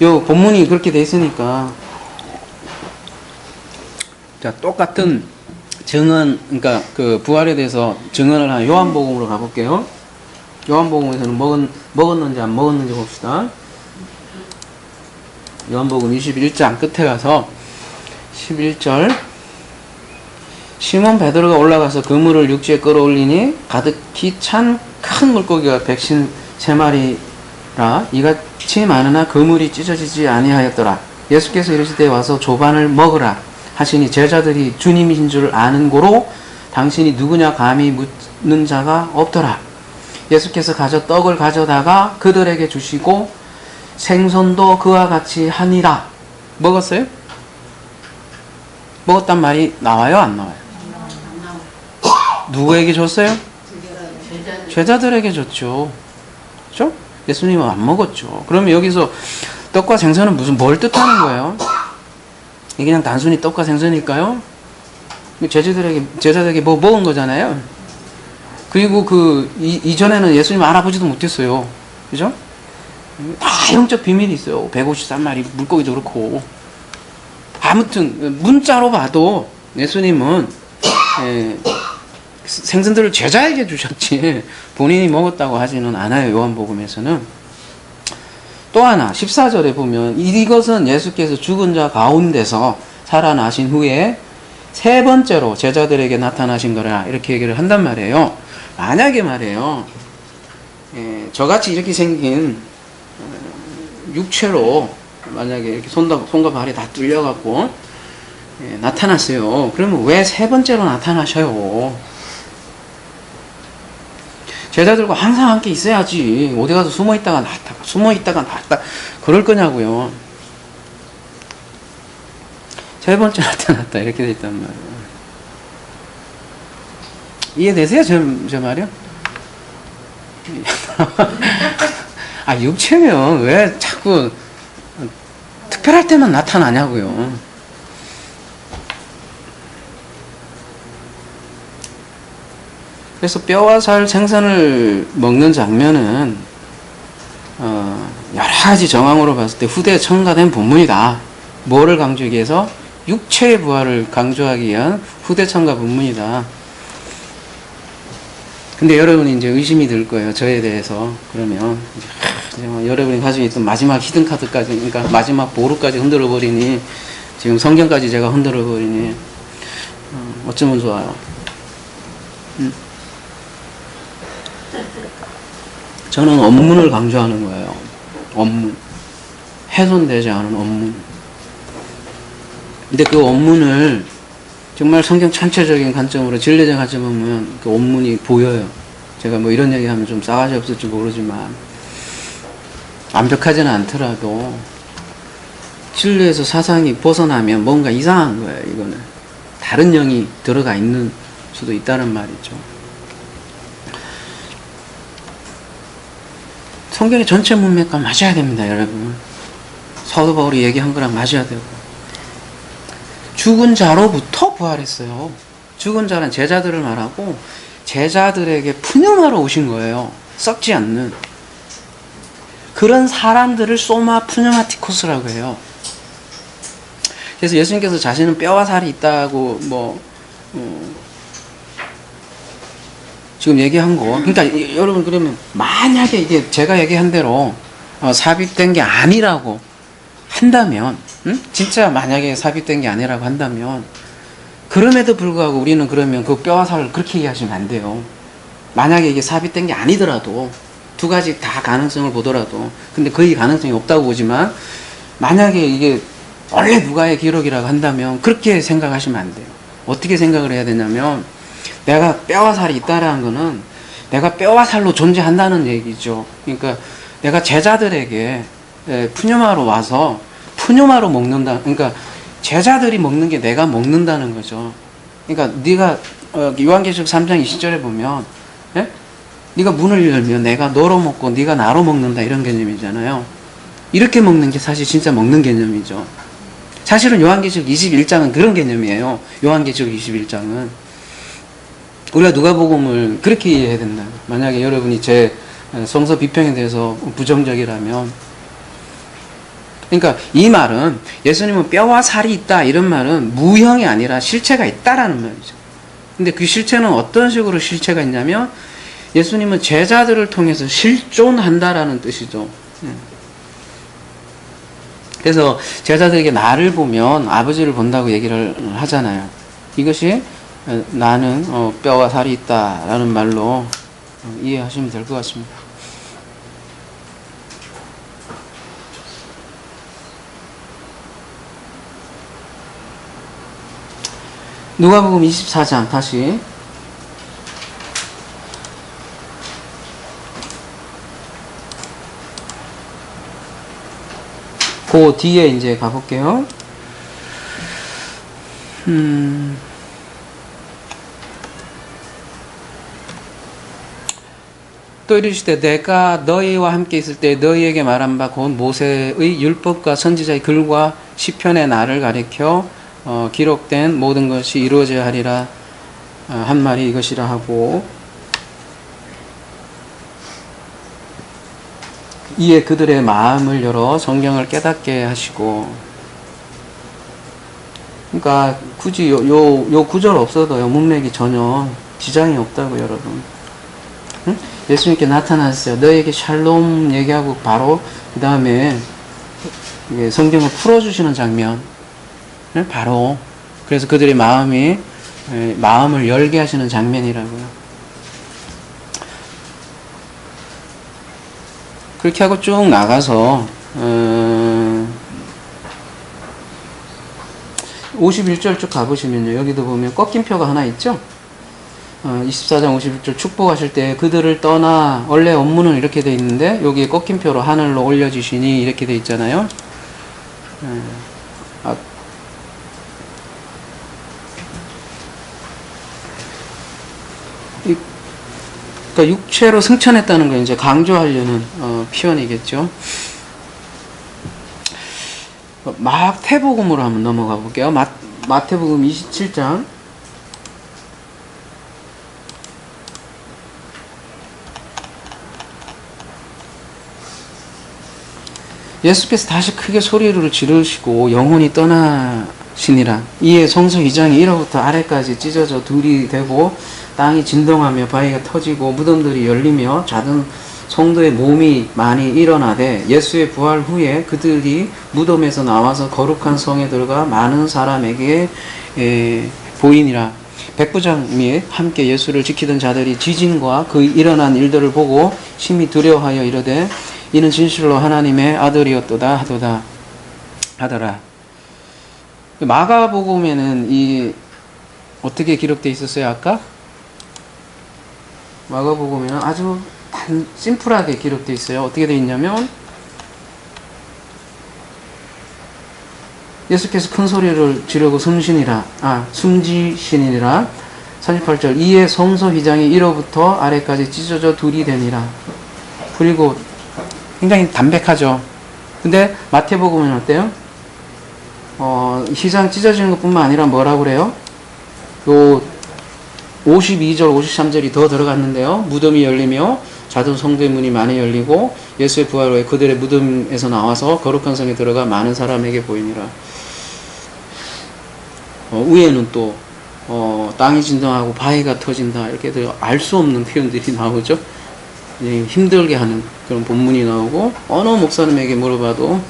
요 본문이 그렇게 돼 있으니까. 자, 똑같은 증언, 그러니까 그 부활에 대해서 증언을 한 요한복음으로 가볼게요. 요한복음에서는 먹었는지 안 먹었는지 봅시다. 요한복음 21장 끝에 가서 11절. 시몬 베드로가 올라가서 그물을 육지에 끌어올리니 가득히 찬 큰 물고기가 103마리라 이같이 많으나 그물이 찢어지지 아니하였더라. 예수께서 이르시되 와서 조반을 먹으라 하시니 제자들이 주님이신 줄 아는 고로 당신이 누구냐 감히 묻는 자가 없더라. 예수께서 떡을 가져다가 그들에게 주시고 생선도 그와 같이 하니라. 먹었어요? 먹었단 말이 나와요? 안 나와요? 누구에게 줬어요? 제자들에게 줬죠. 그렇죠? 예수님은 안 먹었죠. 그러면 여기서 떡과 생선은 뭘 뜻하는 거예요? 이게 그냥 단순히 떡과 생선일까요? 제자들에게 뭐 먹은 거잖아요. 그리고 이전에는 예수님 알아보지도 못했어요. 그죠? 다 영적 비밀이 있어요. 153마리 물고기도 그렇고. 아무튼, 문자로 봐도 예수님은, 생선들을 제자에게 주셨지, 본인이 먹었다고 하지는 않아요. 요한복음에서는. 또 하나, 14절에 보면, 이것은 예수께서 죽은 자 가운데서 살아나신 후에 세 번째로 제자들에게 나타나신 거라, 이렇게 얘기를 한단 말이에요. 만약에 말이에요, 저같이 이렇게 생긴 육체로 만약에 이렇게 손과 발이 다 뚫려갖고 나타났어요. 그러면 왜 세 번째로 나타나셔요? 제자들과 항상 함께 있어야지. 어디 가서 숨어 있다가 나왔다 그럴 거냐고요. 세 번째 나타났다 이렇게 돼 있단 말이에요. 이해되세요? 제 말이요? 육체면 왜 자꾸 특별할 때만 나타나냐고요. 그래서 뼈와 살 생선을 먹는 장면은 여러 가지 정황으로 봤을 때 후대에 첨가된 본문이다. 뭐를 강조하기 위해서? 육체의 부활을 강조하기 위한 후대 첨가 본문이다. 근데 여러분이 이제 의심이 들 거예요. 저에 대해서. 그러면 이제 여러분이 가지고 있던 마지막 히든 카드까지, 그러니까 마지막 보루까지 흔들어 버리니, 지금 성경까지 제가 흔들어 버리니 어쩌면 좋아요. 저는 업문을 강조하는 거예요. 업문. 훼손되지 않은 업문. 근데 그 업문을 정말 성경 전체적인 관점으로, 진리적 관점으로 보면 그 업문이 보여요. 제가 뭐 이런 얘기 하면 좀 싸가지 없을지 모르지만, 완벽하지는 않더라도, 진리에서 사상이 벗어나면 뭔가 이상한 거예요, 이거는. 다른 영이 들어가 있는 수도 있다는 말이죠. 성경의 전체 문맥과 맞아야 됩니다, 여러분. 사도 바울이 얘기한 거랑 맞아야 되고. 죽은 자로부터 부활했어요. 죽은 자는 제자들을 말하고 제자들에게 푸념하러 오신 거예요. 썩지 않는. 그런 사람들을 소마 푸념마티코스라고 해요. 그래서 예수님께서 자신은 뼈와 살이 있다고 지금 얘기한 거. 그러니까 여러분, 그러면 만약에 이게 제가 얘기한 대로 삽입된 게 아니라고 한다면, 진짜 만약에 삽입된 게 아니라고 한다면, 그럼에도 불구하고 우리는 그러면 그 뼈와 살을 그렇게 얘기하시면 안 돼요. 만약에 이게 삽입된 게 아니더라도, 두 가지 다 가능성을 보더라도, 근데 거의 가능성이 없다고 보지만, 만약에 이게 원래 누가의 기록이라고 한다면 그렇게 생각하시면 안 돼요. 어떻게 생각을 해야 되냐면, 내가 뼈와 살이 있다라는 거는 내가 뼈와 살로 존재한다는 얘기죠. 그러니까 내가 제자들에게 푸뇨마로 와서 푸뇨마로 먹는다. 그러니까 제자들이 먹는 게 내가 먹는다는 거죠. 그러니까 네가 요한계시록 3장 20절에 보면 예? 네가 문을 열면 내가 너로 먹고 네가 나로 먹는다 이런 개념이잖아요. 이렇게 먹는 게 사실 진짜 먹는 개념이죠. 사실은 요한계시록 21장은 그런 개념이에요. 요한계시록 21장은 우리가 누가복음을 그렇게 이해해야 된다. 만약에 여러분이 제 성서 비평에 대해서 부정적이라면, 그러니까 이 말은 예수님은 뼈와 살이 있다 이런 말은 무형이 아니라 실체가 있다라는 말이죠. 근데 그 실체는 어떤 식으로 실체가 있냐면 예수님은 제자들을 통해서 실존한다라는 뜻이죠. 그래서 제자들에게 나를 보면 아버지를 본다고 얘기를 하잖아요. 이것이 나는 뼈와 살이 있다라는 말로 이해하시면 될 것 같습니다. 누가복음 24장 다시 그 뒤에 이제 가볼게요. 또 이르시되 내가 너희와 함께 있을 때 너희에게 말한 바 곧 모세의 율법과 선지자의 글과 시편의 나를 가리켜 기록된 모든 것이 이루어져야 하리라 한 말이 이것이라 하고, 이에 그들의 마음을 열어 성경을 깨닫게 하시고. 그러니까 굳이 요 구절 없어도요 문맥이 전혀 지장이 없다고 여러분. 응? 예수님께 나타났어요. 너에게 샬롬 얘기하고 바로 그 다음에 성경을 풀어주시는 장면. 바로 그래서 그들의 마음을 열게 하시는 장면이라고요. 그렇게 하고 쭉 나가서 51절 쭉 가보시면요, 여기도 보면 꺾인 표가 하나 있죠. 24장 51절 축복하실 때 그들을 떠나, 원래 원문은 이렇게 돼 있는데 여기에 꺾인 표로 하늘로 올려주시니 이렇게 돼 있잖아요. 그러니까 육체로 승천했다는 걸 이제 강조하려는 표현이겠죠. 마태복음으로 한번 넘어가 볼게요. 마태복음 27장. 예수께서 다시 크게 소리를 지르시고 영혼이 떠나시니라. 이에 성소 2장이 1호부터 아래까지 찢어져 둘이 되고 땅이 진동하며 바위가 터지고 무덤들이 열리며 자던 성도의 몸이 많이 일어나되, 예수의 부활 후에 그들이 무덤에서 나와서 거룩한 성에 들어가 많은 사람에게 보이니라. 백부장 및 함께 예수를 지키던 자들이 지진과 그 일어난 일들을 보고 심히 두려워하여 이르되 이는 진실로 하나님의 아들이었도다 하더라. 마가복음에는 이 어떻게 기록되어 있었어요? 아까 마가복음에는 아주 심플하게 기록되어 있어요. 어떻게 되어 있냐면 예수께서 큰 소리를 지르고 숨지시니라. 38절 이에 성소 휘장이 1호부터 아래까지 찢어져 둘이 되니라. 그리고 굉장히 담백하죠. 근데 마태복음은 어때요? 휘장 찢어지는 것뿐만 아니라 뭐라고 그래요? 요 52절 53절이 더 들어갔는데요. 무덤이 열리며 자던 성도의 문이 많이 열리고 예수의 부활 후에 그들의 무덤에서 나와서 거룩한 성에 들어가 많은 사람에게 보이니라. 위에는 또 땅이 진동하고 바위가 터진다, 이렇게 알 수 없는 표현들이 나오죠. 힘들게 하는 그런 본문이 나오고, 어느 목사님에게 물어봐도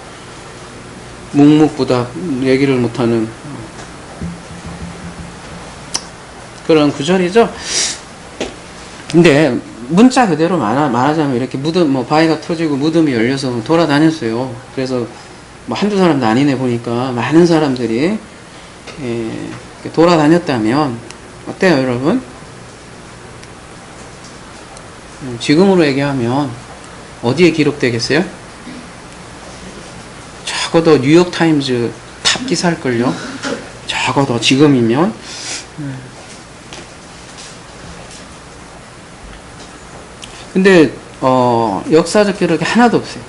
묵묵부답 얘기를 못하는 그런 구절이죠. 근데 문자 그대로 말하자면 이렇게 바위가 터지고 무덤이 열려서 돌아다녔어요. 그래서 한두 사람도 아니네 보니까 많은 사람들이 돌아다녔다면 어때요, 여러분? 지금으로 얘기하면 어디에 기록되겠어요? 적어도 뉴욕타임즈 탑 기사일걸요? 적어도 지금이면. 근데 역사적 기록이 하나도 없어요.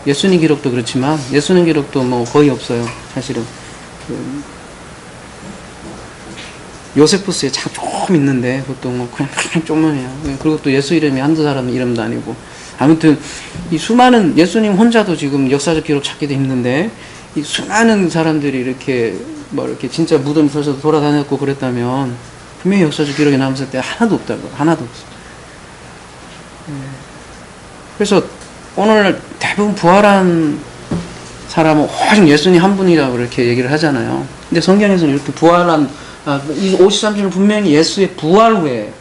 예수님 기록도 그렇지만 예수님 기록도 뭐 거의 없어요. 사실은 요세푸스에 참 조금 있는데 그것도 뭐 그냥 조금이에요. 그리고 또 예수 이름이 한두 사람 이름도 아니고 아무튼 이 수많은 예수님 혼자도 지금 역사적 기록 찾기도 힘든데 이 수많은 사람들이 이렇게 뭐 이렇게 진짜 무덤 서서 돌아다녔고 그랬다면 분명히 역사적 기록이 남았을 때 하나도 없다고. 하나도 없어. 그래서 오늘 대부분 부활한 사람은 오직 예수님 한 분이라고 이렇게 얘기를 하잖아요. 근데 성경에서는 이렇게 부활한 이 53절은 분명히 예수의 부활 후에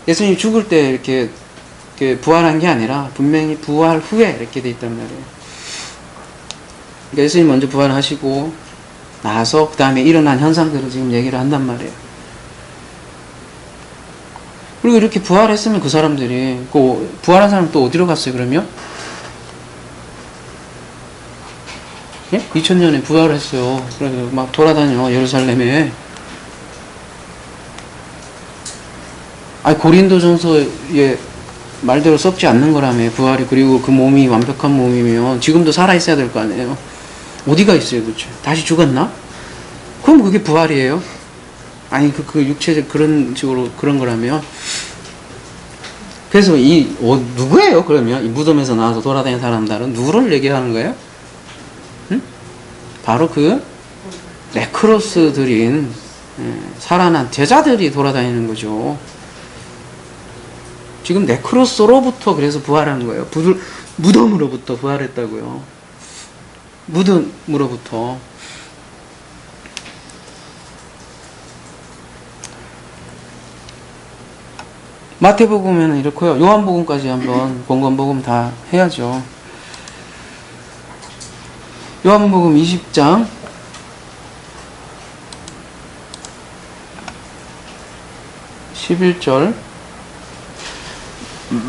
예수님이 죽을 때 이렇게 부활한 게 아니라 분명히 부활 후에 이렇게 돼 있단 말이에요. 그러니까 예수님 먼저 부활하시고 나서 그 다음에 일어난 현상들을 지금 얘기를 한단 말이에요. 그리고 이렇게 부활했으면 그 사람들이 그 부활한 사람 또 어디로 갔어요 그러면? 예? 2000년에 부활했어요. 그래서 막 돌아다녀 예루살렘에. 아니 고린도전서에 말대로 썩지 않는 거라며 부활이. 그리고 그 몸이 완벽한 몸이면 지금도 살아 있어야 될 거 아니에요. 어디가 있어요 도대체? 다시 죽었나? 그럼 그게 부활이에요? 아니 그 육체적 그런 식으로 그런 거라며. 그래서 누구예요 그러면 이 무덤에서 나와서 돌아다니는 사람들은 누구를 얘기하는 거예요? 응? 바로 그 네크로스들인 살아난 제자들이 돌아다니는 거죠. 지금 네크로스로부터 그래서 부활하는 거예요. 무덤으로부터 부활했다고요. 무덤으로부터. 마태복음에는 이렇고요. 요한복음까지 한번 공관복음 다 해야죠. 요한복음 20장 11절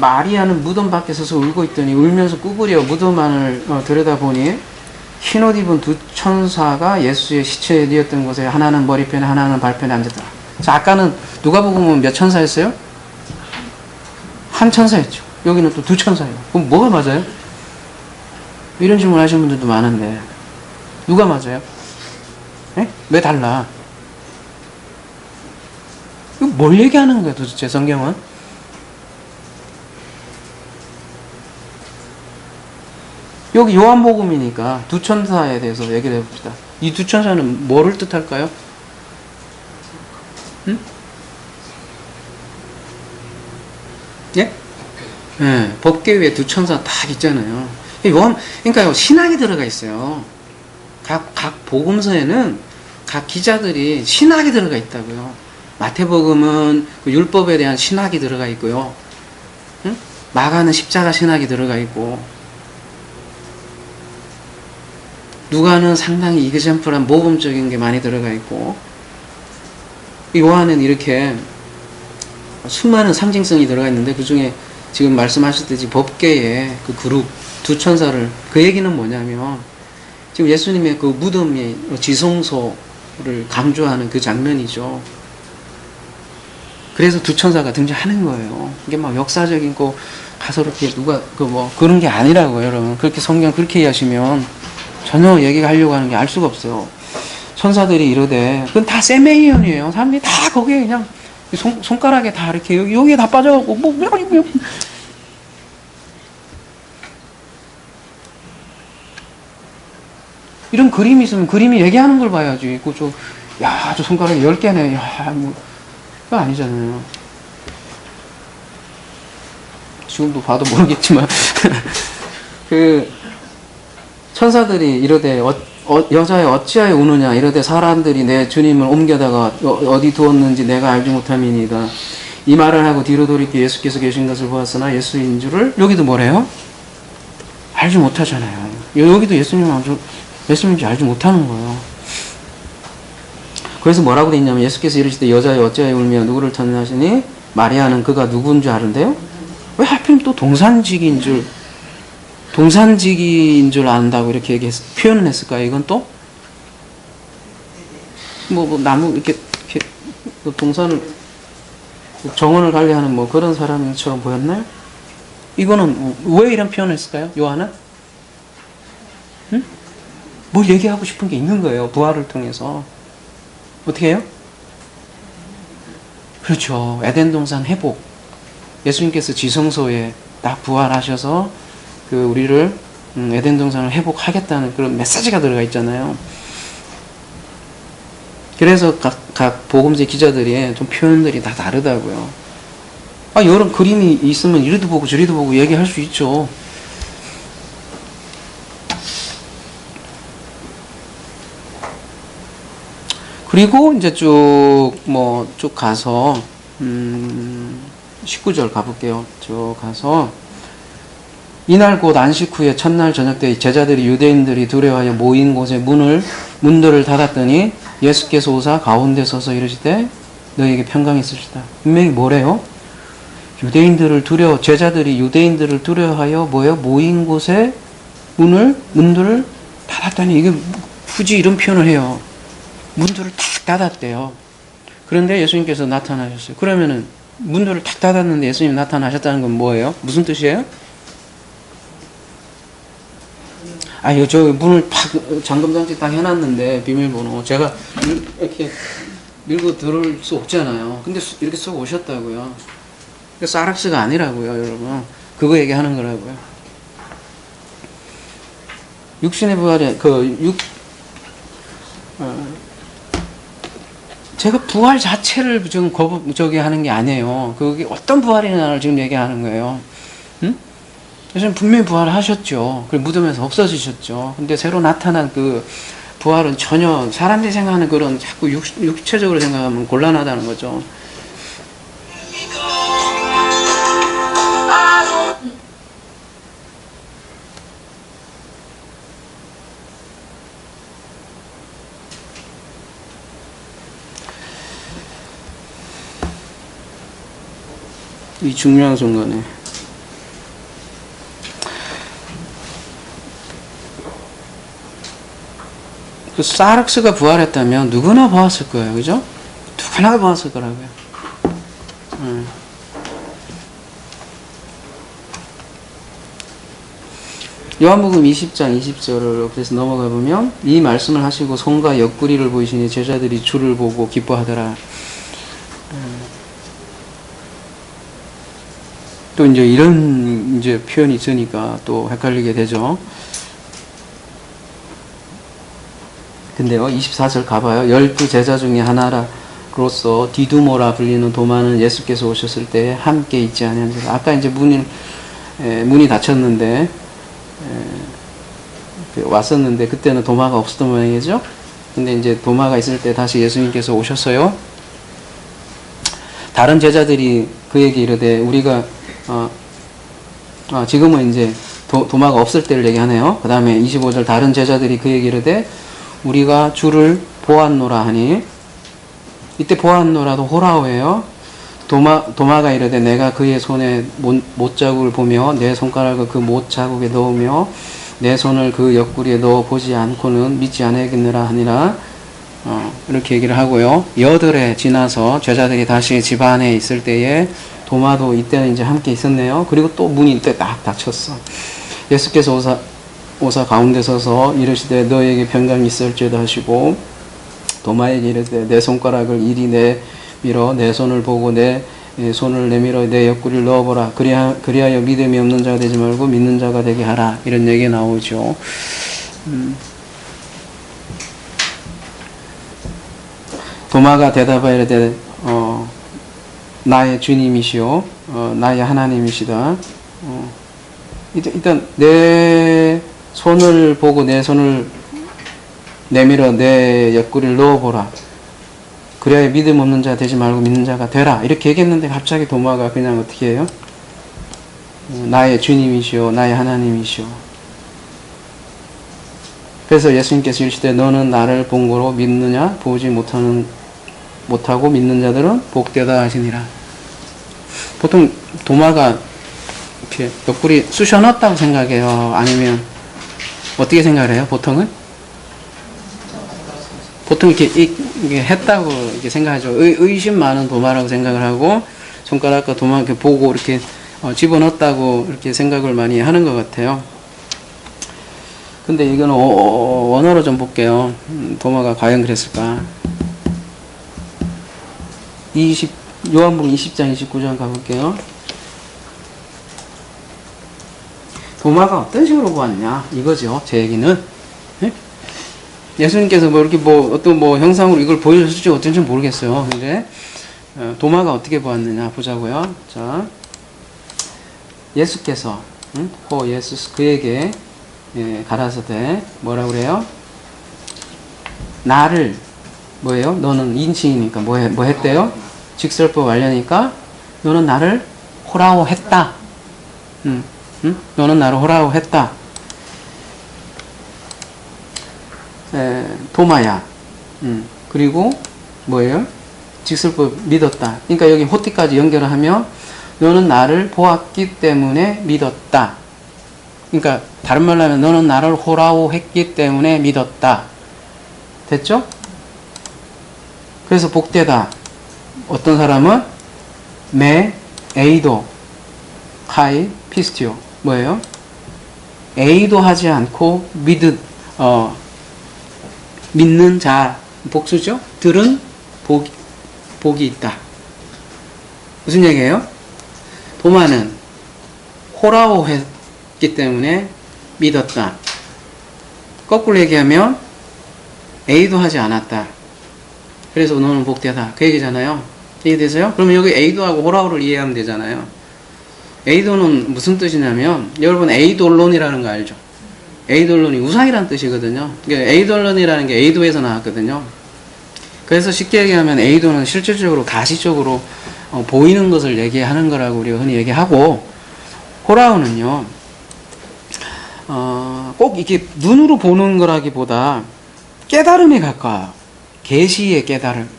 마리아는 무덤 밖에 서서 울고 있더니 울면서 구부려 무덤 안을 들여다보니 흰옷 입은 두 천사가 예수의 시체에 뉘었던 곳에 하나는 머리편에 하나는 발편에 앉았다. 자, 아까는 누가복음은 몇 천사였어요? 한 천사였죠. 여기는 또 두 천사예요. 그럼 뭐가 맞아요? 이런 질문 하시는 분들도 많은데 누가 맞아요? 네? 왜 달라? 이거 뭘 얘기하는 거야 도대체 성경은? 여기 요한복음이니까 두 천사에 대해서 얘기를 해봅시다. 이 두 천사는 뭐를 뜻할까요? 응? 예? 예, 법궤 위에 두 천사 딱 있잖아요. 그러니까 신학이 들어가 있어요. 각 복음서에는 각 기자들이 신학이 들어가 있다고요. 마태복음은 그 율법에 대한 신학이 들어가 있고요. 응? 마가는 십자가 신학이 들어가 있고, 누가는 상당히 이그젠플한 모범적인 게 많이 들어가 있고, 요한은 이렇게 수많은 상징성이 들어가 있는데 그 중에 지금 말씀하셨듯이 법궤의 그 그룹 두 천사를, 그 얘기는 뭐냐면 지금 예수님의 그 무덤의 지성소를 강조하는 그 장면이죠. 그래서 두 천사가 등장하는 거예요. 이게 막 역사적인 거 가서 이렇게 누가 그런 게 아니라고요, 여러분. 그렇게 성경 그렇게 이해하시면 전혀 얘기가 하려고 하는 게 알 수가 없어요. 천사들이 이러되 그건 다 세메이언이에요. 사람들이 다 거기에 그냥 손가락에 다 이렇게 여기에 다 빠져갖고 이런 그림이 있으면 그림이 얘기하는 걸 봐야지. 저 손가락에 10개네. 야, 그거 아니잖아요. 지금도 봐도 모르겠지만 그 천사들이 이러되 여자여 어찌하여 우느냐 이러되 사람들이 내 주님을 옮겨다가 어디 두었는지 내가 알지 못함이니이다. 이 말을 하고 뒤로 돌이켜 예수께서 계신 것을 보았으나 예수인 줄을, 여기도 뭐래요? 알지 못하잖아요. 여기도 예수님인지 알지 못하는 거예요. 그래서 뭐라고 돼 있냐면 예수께서 이르시되 여자여 어찌하여 울며 누구를 찾느하시니 마리아는 그가 누구인 줄 아는데요? 왜 하필 또 동산직인 줄 안다고 이렇게 표현을 했을까요? 이건 또? 나무 이렇게 그 동산을 정원을 관리하는 뭐 그런 사람처럼 보였나요? 이거는 왜 이런 표현을 했을까요? 요한은? 응? 뭘 얘기하고 싶은 게 있는 거예요. 부활을 통해서. 어떻게 해요? 그렇죠. 에덴 동산 회복. 예수님께서 지성소에 딱 부활하셔서 그 우리를 에덴 동산을 회복하겠다는 그런 메시지가 들어가 있잖아요. 그래서 각 복음제 기자들이 좀 표현들이 다 다르다고요. 아, 여러 그림이 있으면 이리도 보고 저리도 보고 얘기할 수 있죠. 그리고 이제 쭉 가서 19절 가볼게요. 쭉 가서 이날 곧 안식 후에 첫날 저녁 때 제자들이 유대인들이 두려워하여 모인 곳에 문들을 닫았더니 예수께서 오사 가운데 서서 이르시되 너희에게 평강이 있으시다. 분명히 뭐래요? 제자들이 유대인들을 두려워하여 모인 곳에 문들을 닫았다니, 이게 굳이 이런 표현을 해요. 문들을 탁 닫았대요. 그런데 예수님께서 나타나셨어요. 그러면은 문들을 탁 닫았는데 예수님이 나타나셨다는 건 뭐예요? 무슨 뜻이에요? 저 문을 탁 잠금장치 딱 해놨는데 비밀번호 제가 이렇게 밀고 들어올 수 없잖아요. 근데 이렇게 쏙 오셨다고요. 사락스가 아니라고요, 여러분. 그거 얘기하는 거라고요. 육신의 부활이 제가 부활 자체를 지금 하는 게 아니에요. 그게 어떤 부활이냐를 지금 얘기하는 거예요. 응? 예수님 분명히 부활하셨죠. 그리고 무덤에서 없어지셨죠. 근데 새로 나타난 그 부활은 전혀 사람들이 생각하는 그런 자꾸 육체적으로 생각하면 곤란하다는 거죠. 이 중요한 순간에 그 사락스가 부활했다면 누구나 보았을 거예요. 그죠? 누구나 보았을 거라고요. 요한복음 20장 20절을 그래서 넘어가 보면 이 말씀을 하시고 손과 옆구리를 보이시니 제자들이 주를 보고 기뻐하더라. 또 이제 이런 표현이 있으니까 또 헷갈리게 되죠. 근데요, 24절 가봐요. 12 제자 중에 하나로서 디두모라 불리는 도마는 예수께서 오셨을 때 함께 있지 아니한지라. 아까 이제 문이 닫혔는데 왔었는데 그때는 도마가 없었던 모양이죠. 근데 이제 도마가 있을 때 다시 예수님께서 오셨어요. 다른 제자들이 그에게 이르되 우리가 지금은 이제 도마가 없을 때를 얘기하네요. 그 다음에 25절 다른 제자들이 그에게 이르되 우리가 주를 보았노라 하니, 이때 보았노라도 호라오예요. 도마가 이르되 내가 그의 손에 못자국을 보며 내 손가락을 그 못자국에 넣으며 내 손을 그 옆구리에 넣어 보지 않고는 믿지 않겠느라 하니라. 이렇게 얘기를 하고요. 여들에 지나서 제자들이 다시 집 안에 있을 때에 도마도 이때는 이제 함께 있었네요. 그리고 또 문이 이때 딱 닫혔어. 예수께서 오사 가운데 서서 이르시되 너에게 평강이 있을지어다 하시고 도마에게 이르되 내 손가락을 이리 내밀어 내 손을 보고 내 손을 내밀어 내 옆구리를 넣어보라. 그리하여 믿음이 없는 자가 되지 말고 믿는 자가 되게 하라. 이런 얘기 나오죠. 도마가 대답하여 이르되 나의 주님이시오 나의 하나님이시다. 일단 내 손을 보고 내 손을 내밀어 내 옆구리를 넣어보라. 그래야 믿음 없는 자 되지 말고 믿는 자가 되라. 이렇게 얘기했는데 갑자기 도마가 그냥 어떻게 해요? 나의 주님이시오 나의 하나님이시오. 그래서 예수님께서 이르시되 너는 나를 본 거로 믿느냐? 보지 못하고 믿는 자들은 복되다 하시니라. 보통 도마가 이렇게 옆구리 쑤셔 넣었다고 생각해요? 아니면 어떻게 생각을 해요? 보통은? 보통 이렇게 했다고 이렇게 생각하죠. 의심 많은 도마라고 생각을 하고 손가락과 도마 이렇게 보고 이렇게 집어넣었다고 이렇게 생각을 많이 하는 것 같아요. 근데 이거는 원어로 좀 볼게요. 도마가 과연 그랬을까? 요한복음 20장 29장 가볼게요. 도마가 어떤 식으로 보았냐 이거죠. 제 얘기는. 네? 예수님께서 뭐 이렇게 어떤 형상으로 이걸 보여줬을지 어쩐지 모르겠어요. 근데 도마가 어떻게 보았느냐 보자고요. 자, 예수께서 예수 그에게 가라사대 뭐라 그래요? 나를 뭐예요? 너는 인칭이니까 뭐 했대요? 직설법 완료니까 너는 나를 호라오했다. 너는 나를 호라오했다. 도마야. 그리고 뭐예요? 직설법 믿었다. 그러니까 여기 호티까지 연결을 하면 너는 나를 보았기 때문에 믿었다. 그러니까 다른 말로 하면 너는 나를 호라오했기 때문에 믿었다. 됐죠? 그래서 복되다. 어떤 사람은 메 에이도 카이 피스티오 뭐예요? 에이도 하지 않고 믿는 자 복수죠? 들은 복이 있다. 무슨 얘기예요? 도마는 호라오했기 때문에 믿었다. 거꾸로 얘기하면 에이도 하지 않았다. 그래서 너는 복되다. 그 얘기잖아요. 이해되세요? 그러면 여기 에이도하고 호라오를 이해하면 되잖아요. 에이도는 무슨 뜻이냐면 여러분 에이돌론이라는 거 알죠? 에이돌론이 우상이라는 뜻이거든요. 그러니까 에이돌론이라는 게 에이도에서 나왔거든요. 그래서 쉽게 얘기하면 에이도는 실질적으로 가시적으로 보이는 것을 얘기하는 거라고 우리가 흔히 얘기하고, 호라오는요 꼭 이렇게 눈으로 보는 거라기보다 깨달음에 가까워요. 계시의 깨달음.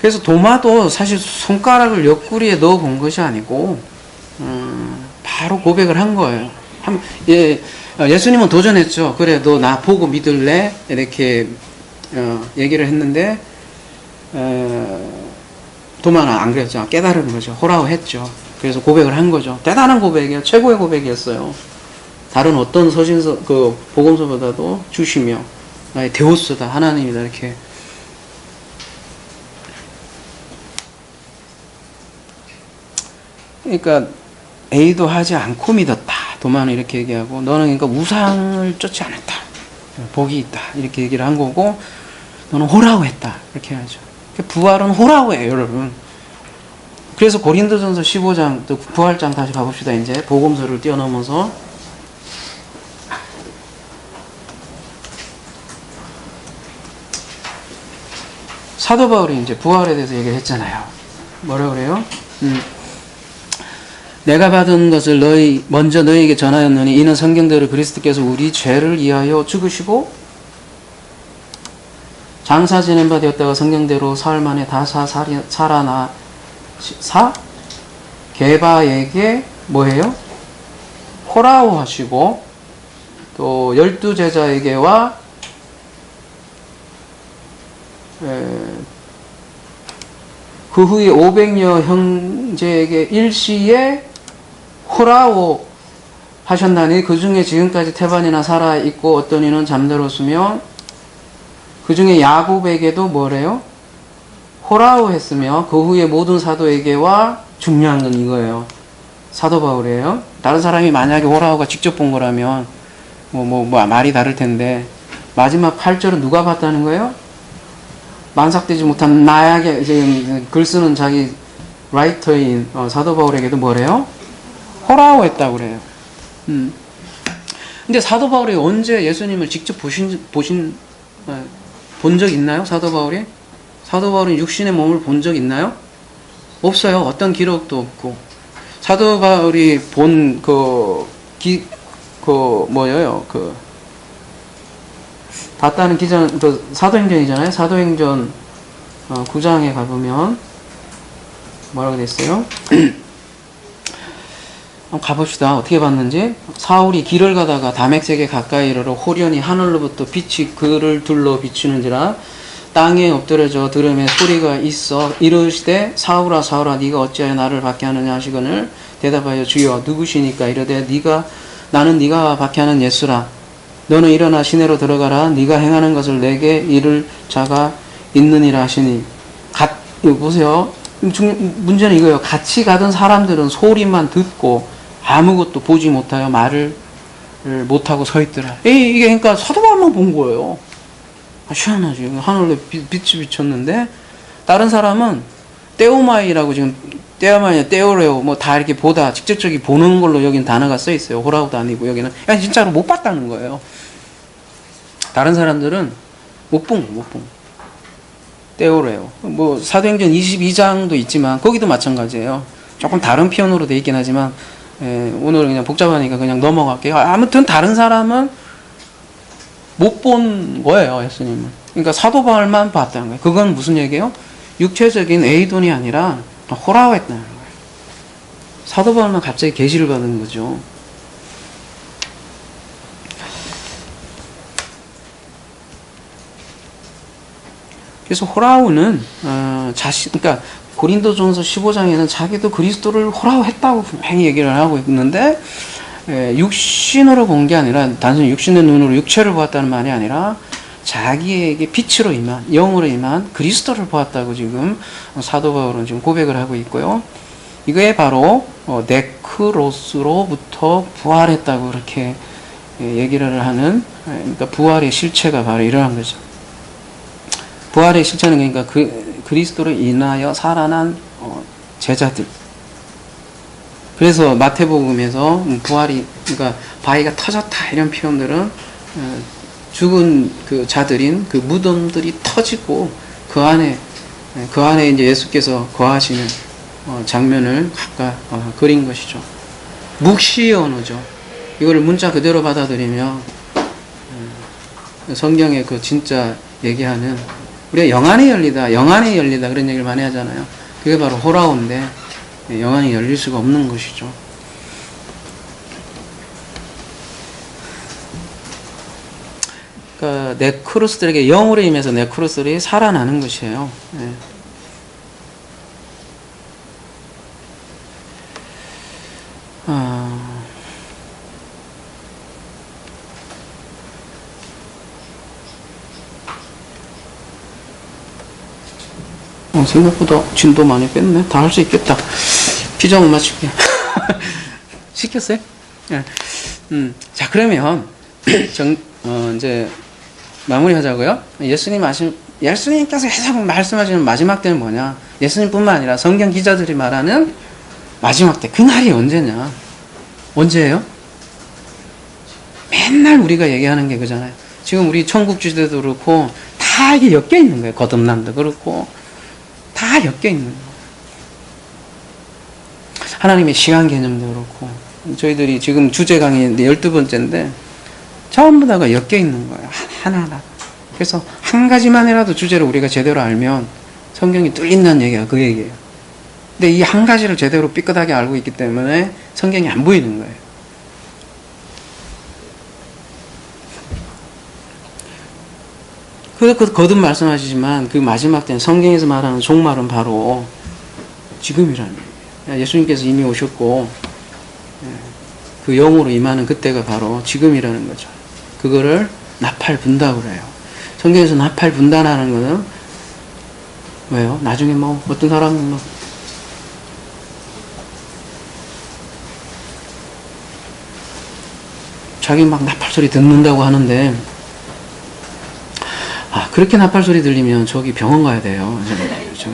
그래서 도마도 사실 손가락을 옆구리에 넣어 본 것이 아니고 바로 고백을 한 거예요. 예수님은 도전했죠. 그래 너 나 보고 믿을래? 이렇게 얘기를 했는데 도마는 안 그랬죠. 깨달은 거죠. 호라오 했죠. 그래서 고백을 한 거죠. 대단한 고백이에요. 최고의 고백이었어요. 다른 어떤 서신서 복음서보다도 주시며 나의 데오스다 하나님이다 이렇게. 그러니까 에이도 하지 않고 믿었다. 도마는 이렇게 얘기하고, 너는 그러니까 우상을 쫓지 않았다. 복이 있다. 이렇게 얘기를 한 거고, 너는 호라고 했다. 이렇게 하죠. 부활은 호라고예요, 여러분. 그래서 고린도전서 15장, 또 부활장 다시 가봅시다. 이제 복음서를 뛰어넘어서 사도 바울이 이제 부활에 대해서 얘기를 했잖아요. 뭐라 그래요? 내가 받은 것을 먼저 너희에게 전하였느니 이는 성경대로 그리스도께서 우리 죄를 위하여 죽으시고 장사 지낸 바 되었다가 성경대로 사흘 만에 다사 살아나 게바에게 뭐해요? 호라오 하시고 또 12제자에게와 그 후에 500여 형제에게 일시에 호라오 하셨나니 그 중에 지금까지 태반이나 살아 있고 어떤 이는 잠들었으며 그 중에 야곱에게도 뭐래요? 호라오 했으며 그 후에 모든 사도에게와 중요한 건 이거예요. 사도 바울이에요. 다른 사람이 만약에 호라오가 직접 본 거라면 말이 다를 텐데 마지막 8절은 누가 봤다는 거예요? 만삭되지 못한 나에게 지금 글 쓰는 자기 라이터인 사도 바울에게도 뭐래요? 호라오 했다고 그래요. 근데 사도 바울이 언제 예수님을 직접 본 적 있나요? 사도 바울이? 사도 바울이 육신의 몸을 본 적 있나요? 없어요. 어떤 기록도 없고. 사도 바울이 본 봤다는 기자는 사도행전이잖아요. 사도행전 9장에 가보면 뭐라고 됐어요? 한번 가봅시다. 어떻게 봤는지. 사울이 길을 가다가 다맥색에 가까이 이르러 호련히 하늘로부터 빛이 그를 둘러 비추는지라 땅에 엎드려져 들음에 소리가 있어 이르시되 사울아 사울아 네가 어찌하여 나를 박해하느냐 하시거늘 대답하여 주여 누구시니까 이르되 나는 네가 박해하는 예수라. 너는 일어나 시내로 들어가라. 네가 행하는 것을 내게 이를 자가 있느니라 하시니. 이거 보세요. 문제는 이거예요. 같이 가던 사람들은 소리만 듣고 아무것도 보지 못하여 말을 못하고 서 있더라. 이게 그러니까 사도 바울만 본 거예요. 희한하지. 하늘에 빛이 비쳤는데 다른 사람은 떼오마이라고 지금 떼오마이, 떼오레오 뭐 다 이렇게 보다 직접적이 보는 걸로 여긴 단어가 써 있어요. 호라우도 아니고 여기는 진짜로 못 봤다는 거예요. 다른 사람들은 못 본 거. 떼오레오. 뭐 사도행전 22장도 있지만 거기도 마찬가지예요. 조금 다른 표현으로 돼 있긴 하지만 오늘은 그냥 복잡하니까 그냥 넘어갈게요. 아무튼 다른 사람은 못 본 거예요, 예수님은. 그러니까 사도 바울만 봤다는 거예요. 그건 무슨 얘기예요? 육체적인 에이돈이 아니라 호라오했다는 거예요. 사도 바울만 갑자기 계시를 받은 거죠. 그래서 호라우는 그러니까 고린도전서 15장에는 자기도 그리스도를 호라우했다고 분명히 얘기를 하고 있는데 육신으로 본 게 아니라 단순히 육신의 눈으로 육체를 보았다는 말이 아니라 자기에게 빛으로 임한 영으로 임한 그리스도를 보았다고 지금 사도 바울은 지금 고백을 하고 있고요. 이거에 바로 네크로스로부터 부활했다고 그렇게 얘기를 하는 그러니까 부활의 실체가 바로 이러한 거죠. 부활의 실체는 그러니까 그리스도로 인하여 살아난 제자들. 그래서 마태복음에서 부활이 그러니까 바위가 터졌다 이런 표현들은 죽은 그 자들인 그 무덤들이 터지고 그 안에 이제 예수께서 거하시는 장면을 각각 그린 것이죠. 묵시 언어죠. 이거를 문자 그대로 받아들이면 성경에 그 진짜 얘기하는 우리가 영안이 열리다 그런 얘기를 많이 하잖아요. 그게 바로 호라오인데 영안이 열릴 수가 없는 것이죠. 그러니까 네크로스들에게 영으로 임해서 네크로스들이 살아나는 것이에요. 네. 생각보다 진도 많이 뺐네. 다 할 수 있겠다. 피자 못 맞출게. 시켰어요? 네. 자, 그러면 이제 마무리하자고요. 예수님께서 계속 말씀하시는 마지막 때는 뭐냐? 예수님뿐만 아니라 성경 기자들이 말하는 마지막 때. 그날이 언제냐? 언제예요? 맨날 우리가 얘기하는 게 그잖아요. 지금 우리 천국주대도 그렇고 다 이게 엮여 있는 거예요. 거듭남도 그렇고 다 엮여 있는 거예요. 하나님의 시간 개념도 그렇고 저희들이 지금 주제 강의인데 12번째인데 전부 다가 엮여 있는 거예요. 하나하나. 그래서 한 가지만이라도 주제를 우리가 제대로 알면 성경이 뚫린다는 얘기가 그 얘기예요. 근데 이 한 가지를 제대로 삐끗하게 알고 있기 때문에 성경이 안 보이는 거예요. 그 거듭 말씀하시지만 그 마지막 때는 성경에서 말하는 종말은 바로 지금이라는 거예요. 예수님께서 이미 오셨고 그 영으로 임하는 그때가 바로 지금이라는 거죠. 그거를 나팔분다고 그래요. 성경에서 나팔분다라는 거는 왜요? 나중에 뭐 어떤 사람은 뭐 자기 막 나팔 소리 듣는다고 하는데 그렇게 나팔 소리 들리면 저기 병원 가야 돼요. 저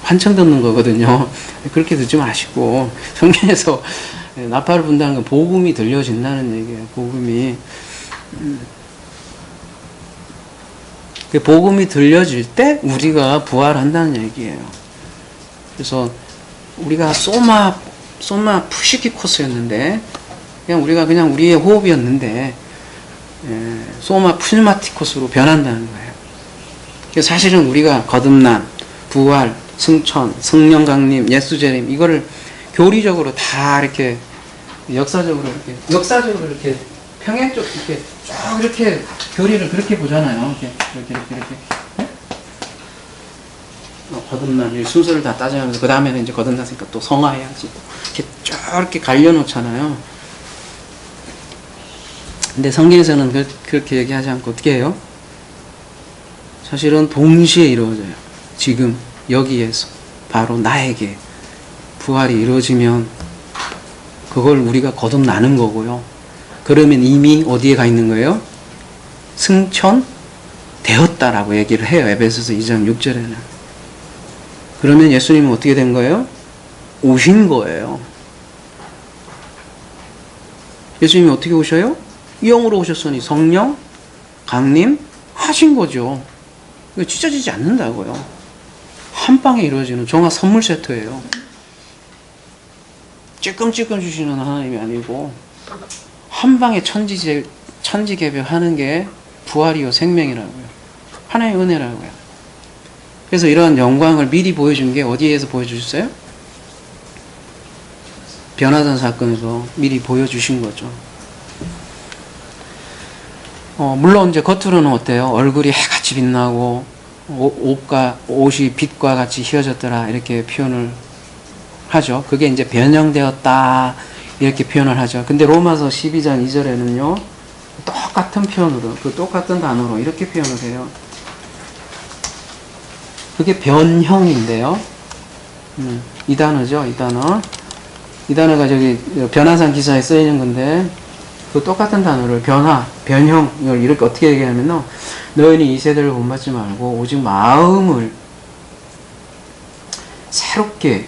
환청 듣는 거거든요. 그렇게 듣지 마시고 성경에서 나팔을 분다는 건 복음이 들려진다는 얘기예요. 복음이 그 복음이 들려질 때 우리가 부활한다는 얘기예요. 그래서 우리가 소마 푸시키 코스였는데 우리가 그냥 우리의 호흡이었는데 소마 푸니마티코스로 변한다는 거예요. 사실은 우리가 거듭남, 부활, 승천, 성령 강림, 예수 재림 이거를 교리적으로 다 이렇게 역사적으로 이렇게 평행 쪽 이렇게 쭉 이렇게 교리를 그렇게 보잖아요. 이렇게. 네? 거듭난 이 순서를 다 따져가면서 그 다음에는 이제 거듭났으니까 또 성화해야지. 이렇게 쭉 이렇게 갈려놓잖아요. 근데 성경에서는 그렇게 얘기하지 않고 어떻게 해요? 사실은 동시에 이루어져요. 지금 여기에서 바로 나에게 부활이 이루어지면 그걸 우리가 거듭나는 거고요. 그러면 이미 어디에 가 있는 거예요? 승천되었다라고 얘기를 해요. 에베소서 2장 6절에는. 그러면 예수님은 어떻게 된 거예요? 오신 거예요. 예수님이 어떻게 오셔요? 영으로 오셨으니 성령 강림하신 거죠. 이거 찢어지지 않는다고요. 한 방에 이루어지는 종합 선물 세트예요. 찔끔찔끔 주시는 하나님이 아니고 한 방에 천지개벽하는 게 부활이요 생명이라고요. 하나의 은혜라고요. 그래서 이러한 영광을 미리 보여준 게 어디에서 보여주셨어요? 변화된 사건에서 미리 보여주신 거죠. 물론 이제 겉으로는 어때요? 얼굴이 해같이 빛나고 옷이 빛과 같이 휘어졌더라 이렇게 표현을 하죠. 그게 이제 변형되었다 이렇게 표현을 하죠. 근데 로마서 12장 2절에는요 똑같은 표현으로 그 똑같은 단어로 이렇게 표현을 해요. 그게 변형인데요. 이 단어죠. 이 단어가 저기 변화산 기사에 쓰이는 건데 그 똑같은 단어를 변형을 이렇게 어떻게 얘기하면요. 너희는 이 세대를 본받지 말고 오직 마음을 새롭게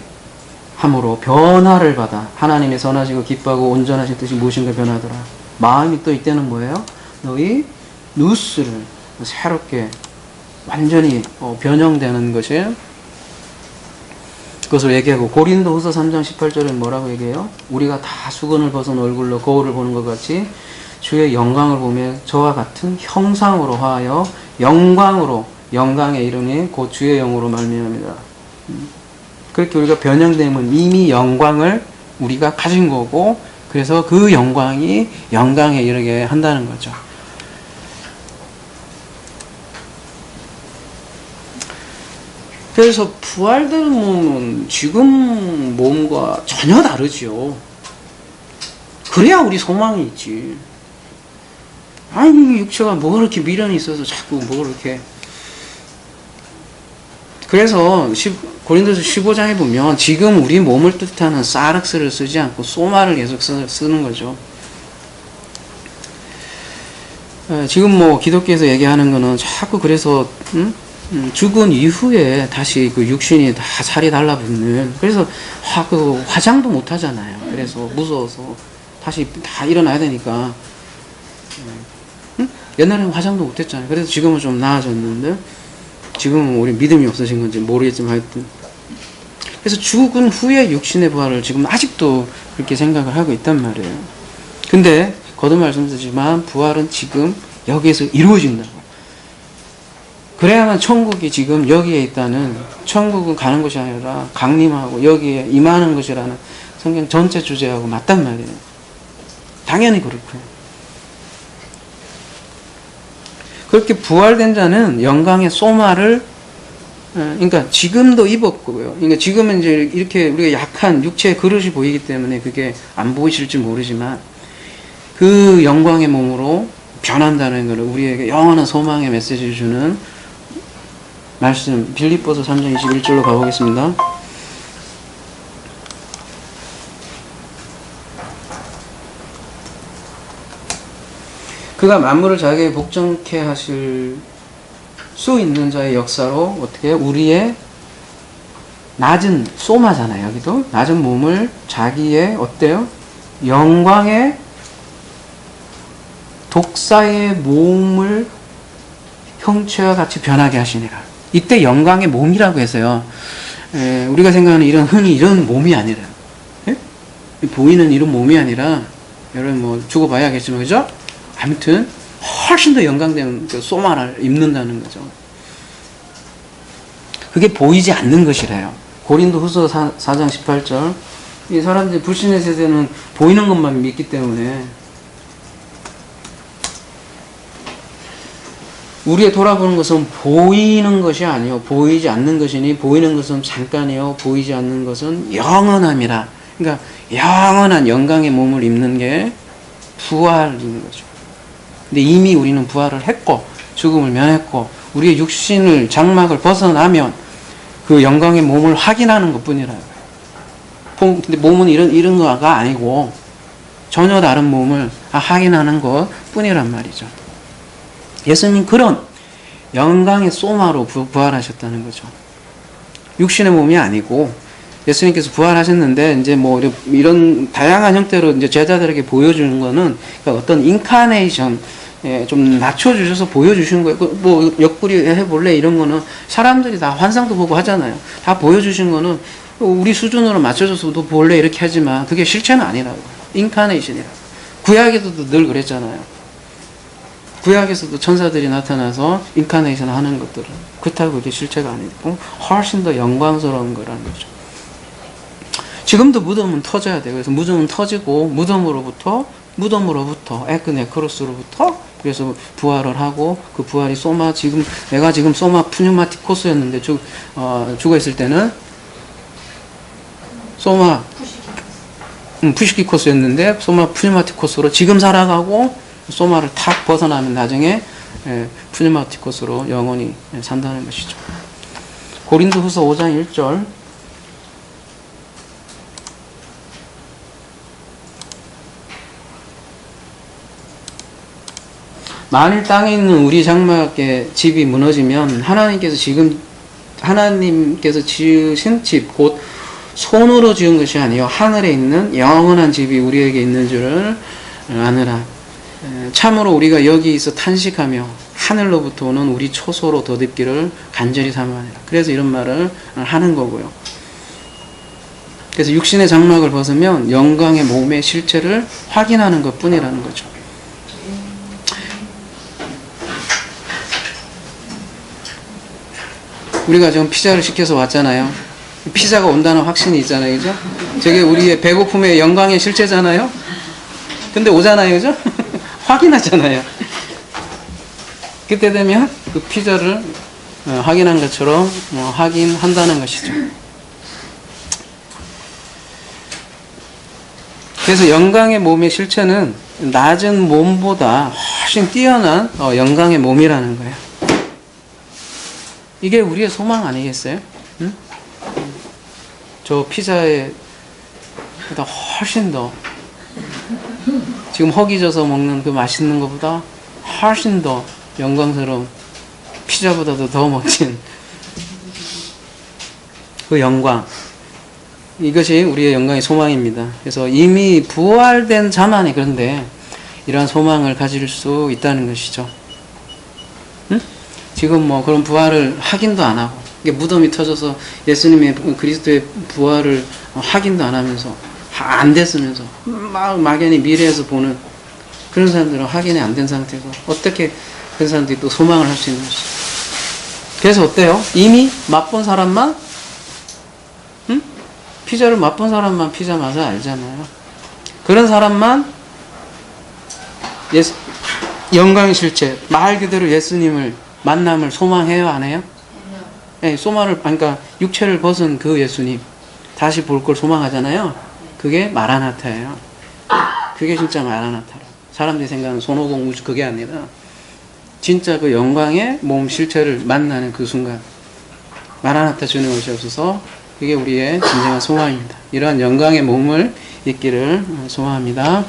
함으로 변화를 받아 하나님의 선하시고 기뻐하고 온전하신 뜻이 무엇인가 변하더라. 마음이 또 이때는 뭐예요? 너희 누스를 새롭게 완전히 변형되는 것이 그것을 얘기하고 고린도후서 3장 18절에 뭐라고 얘기해요? 우리가 다 수건을 벗은 얼굴로 거울을 보는 것 같이 주의 영광을 보며 저와 같은 형상으로 하여 영광의 이름이 곧 주의 영으로 말미암이다. 그렇게 우리가 변형되면 이미 영광을 우리가 가진 거고 그래서 그 영광이 영광에 이르게 한다는 거죠. 그래서 부활된 몸은 지금 몸과 전혀 다르죠. 그래야 우리 소망이 있지. 아니 육체가 뭐 그렇게 미련이 있어서 자꾸 뭐 그렇게. 그래서 고린도서 15장에 보면 지금 우리 몸을 뜻하는 사르스를 쓰지 않고 소마를 계속 쓰는 거죠. 지금 뭐 기독교에서 얘기하는 거는 자꾸 그래서 죽은 이후에 다시 그 육신이 다 살이 달라붙는 그래서 그 화장도 못 하잖아요. 그래서 무서워서 다시 다 일어나야 되니까 옛날에는 화장도 못 했잖아요. 그래서 지금은 좀 나아졌는데 지금은 우리 믿음이 없어진 건지 모르겠지만 하여튼 그래서 죽은 후에 육신의 부활을 지금 아직도 그렇게 생각을 하고 있단 말이에요. 근데 거듭 말씀드리지만 부활은 지금 여기에서 이루어진다고. 그래야만 천국이 지금 여기에 있다는 천국은 가는 것이 아니라 강림하고 여기에 임하는 것이라는 성경 전체 주제하고 맞단 말이에요. 당연히 그렇고요. 그렇게 부활된 자는 영광의 소마를 그러니까 지금도 입었고요. 그러니까 지금은 이제 이렇게 우리가 약한 육체의 그릇이 보이기 때문에 그게 안 보이실지 모르지만 그 영광의 몸으로 변한다는 것을 우리에게 영원한 소망의 메시지를 주는 말씀 빌립보서 3장 21절로 가보겠습니다. 그가 만물을 자기에게 복종케 하실 수 있는 자의 역사로 어떻게 우리의 낮은 소마잖아요. 여기도 낮은 몸을 자기의 어때요? 영광의 독사의 몸을 형체와 같이 변하게 하시니라. 이때 영광의 몸이라고 해서요. 우리가 생각하는 흔히 이런 몸이 아니라 보이는 이런 몸이 아니라 여러분 뭐 죽어봐야겠지만 그죠? 아무튼 훨씬 더 영광된 그 소마를 입는다는 거죠. 그게 보이지 않는 것이래요. 고린도후서 4장 18절 이 사람들이 불신의 세대는 보이는 것만 믿기 때문에 우리의 돌아보는 것은 보이는 것이 아니요 보이지 않는 것이니 보이는 것은 잠깐이요 보이지 않는 것은 영원함이라. 그러니까 영원한 영광의 몸을 입는 게 부활인 거죠. 근데 이미 우리는 부활을 했고 죽음을 면했고 우리의 육신을 장막을 벗어나면 그 영광의 몸을 확인하는 것뿐이라요. 근데 몸은 이런 거가 아니고 전혀 다른 몸을 확인하는 것뿐이란 말이죠. 예수님 그런 영광의 소마로 부활하셨다는 거죠. 육신의 몸이 아니고 예수님께서 부활하셨는데 이제 뭐 이런 다양한 형태로 이제 제자들에게 보여주는 거는 그러니까 어떤 인카네이션 좀 낮춰주셔서 보여주신 거예요. 뭐 옆구리 해볼래 이런 거는 사람들이 다 환상도 보고 하잖아요. 다 보여주신 거는 우리 수준으로 맞춰줘서도 볼래 이렇게 하지만 그게 실체는 아니라고. 인카네이션이라고. 구약에서도 늘 그랬잖아요. 구약에서도 천사들이 나타나서 인카네이션 하는 것들은 그렇다고 그게 실체가 아니고 훨씬 더 영광스러운 거라는 거죠. 지금도 무덤은 터져야 돼요. 그래서 무덤은 터지고 무덤으로부터 에크네크로스로부터 그래서 부활을 하고 그 부활이 소마 내가 지금 소마 푸뉴마티코스였는데 죽어 있을 때는 소마 푸시키코스였는데 소마 푸뉴마티코스로 지금 살아가고 소마를 탁 벗어나면 나중에 푸뉴마티코스로 영원히 산다는 것이죠. 고린도후서 5장 1절 만일 땅에 있는 우리 장막의 집이 무너지면 하나님께서 지으신 집 곧 손으로 지은 것이 아니요 하늘에 있는 영원한 집이 우리에게 있는 줄을 아느라. 참으로 우리가 여기서 탄식하며 하늘로부터 오는 우리 초소로 덧입기를 간절히 사모하니라. 그래서 이런 말을 하는 거고요. 그래서 육신의 장막을 벗으면 영광의 몸의 실체를 확인하는 것뿐이라는 거죠. 우리가 지금 피자를 시켜서 왔잖아요. 피자가 온다는 확신이 있잖아요. 그죠? 저게 우리의 배고픔의 영광의 실체잖아요. 근데 오잖아요. 그죠? 확인하잖아요. 그때 되면 그 피자를 확인한 것처럼 확인한다는 것이죠. 그래서 영광의 몸의 실체는 낮은 몸보다 훨씬 뛰어난 영광의 몸이라는 거예요. 이게 우리의 소망 아니겠어요? 응? 저 피자에 보다 훨씬 더 지금 허기져서 먹는 그 맛있는 것보다 훨씬 더 영광스러운 피자보다도 더 멋진 그 영광, 이것이 우리의 영광의 소망입니다. 그래서 이미 부활된 자만이 그런데 이러한 소망을 가질 수 있다는 것이죠. 응? 지금 뭐 그런 부활을 확인도 안 하고 이게 무덤이 터져서 예수님의 그리스도의 부활을 확인도 안 하면서 안 됐으면서 막연히 미래에서 보는 그런 사람들은 확인이 안 된 상태고 어떻게 그런 사람들이 또 소망을 할 수 있는 것이죠. 그래서 어때요? 이미 맛본 사람만 피자를 맛본 사람만 피자 맛을 알잖아요. 그런 사람만 영광의 실체 말 그대로 예수님을 만남을 소망해요, 안 해요? 네, 그러니까 육체를 벗은 그 예수님 다시 볼 걸 소망하잖아요. 그게 마라나타예요. 그게 진짜 마라나타라. 사람들이 생각하는 손오공 우주 그게 아니라 진짜 그 영광의 몸 실체를 만나는 그 순간 마라나타 주님 오셔서 그게 우리의 진정한 소망입니다. 이러한 영광의 몸을 입기를 소망합니다.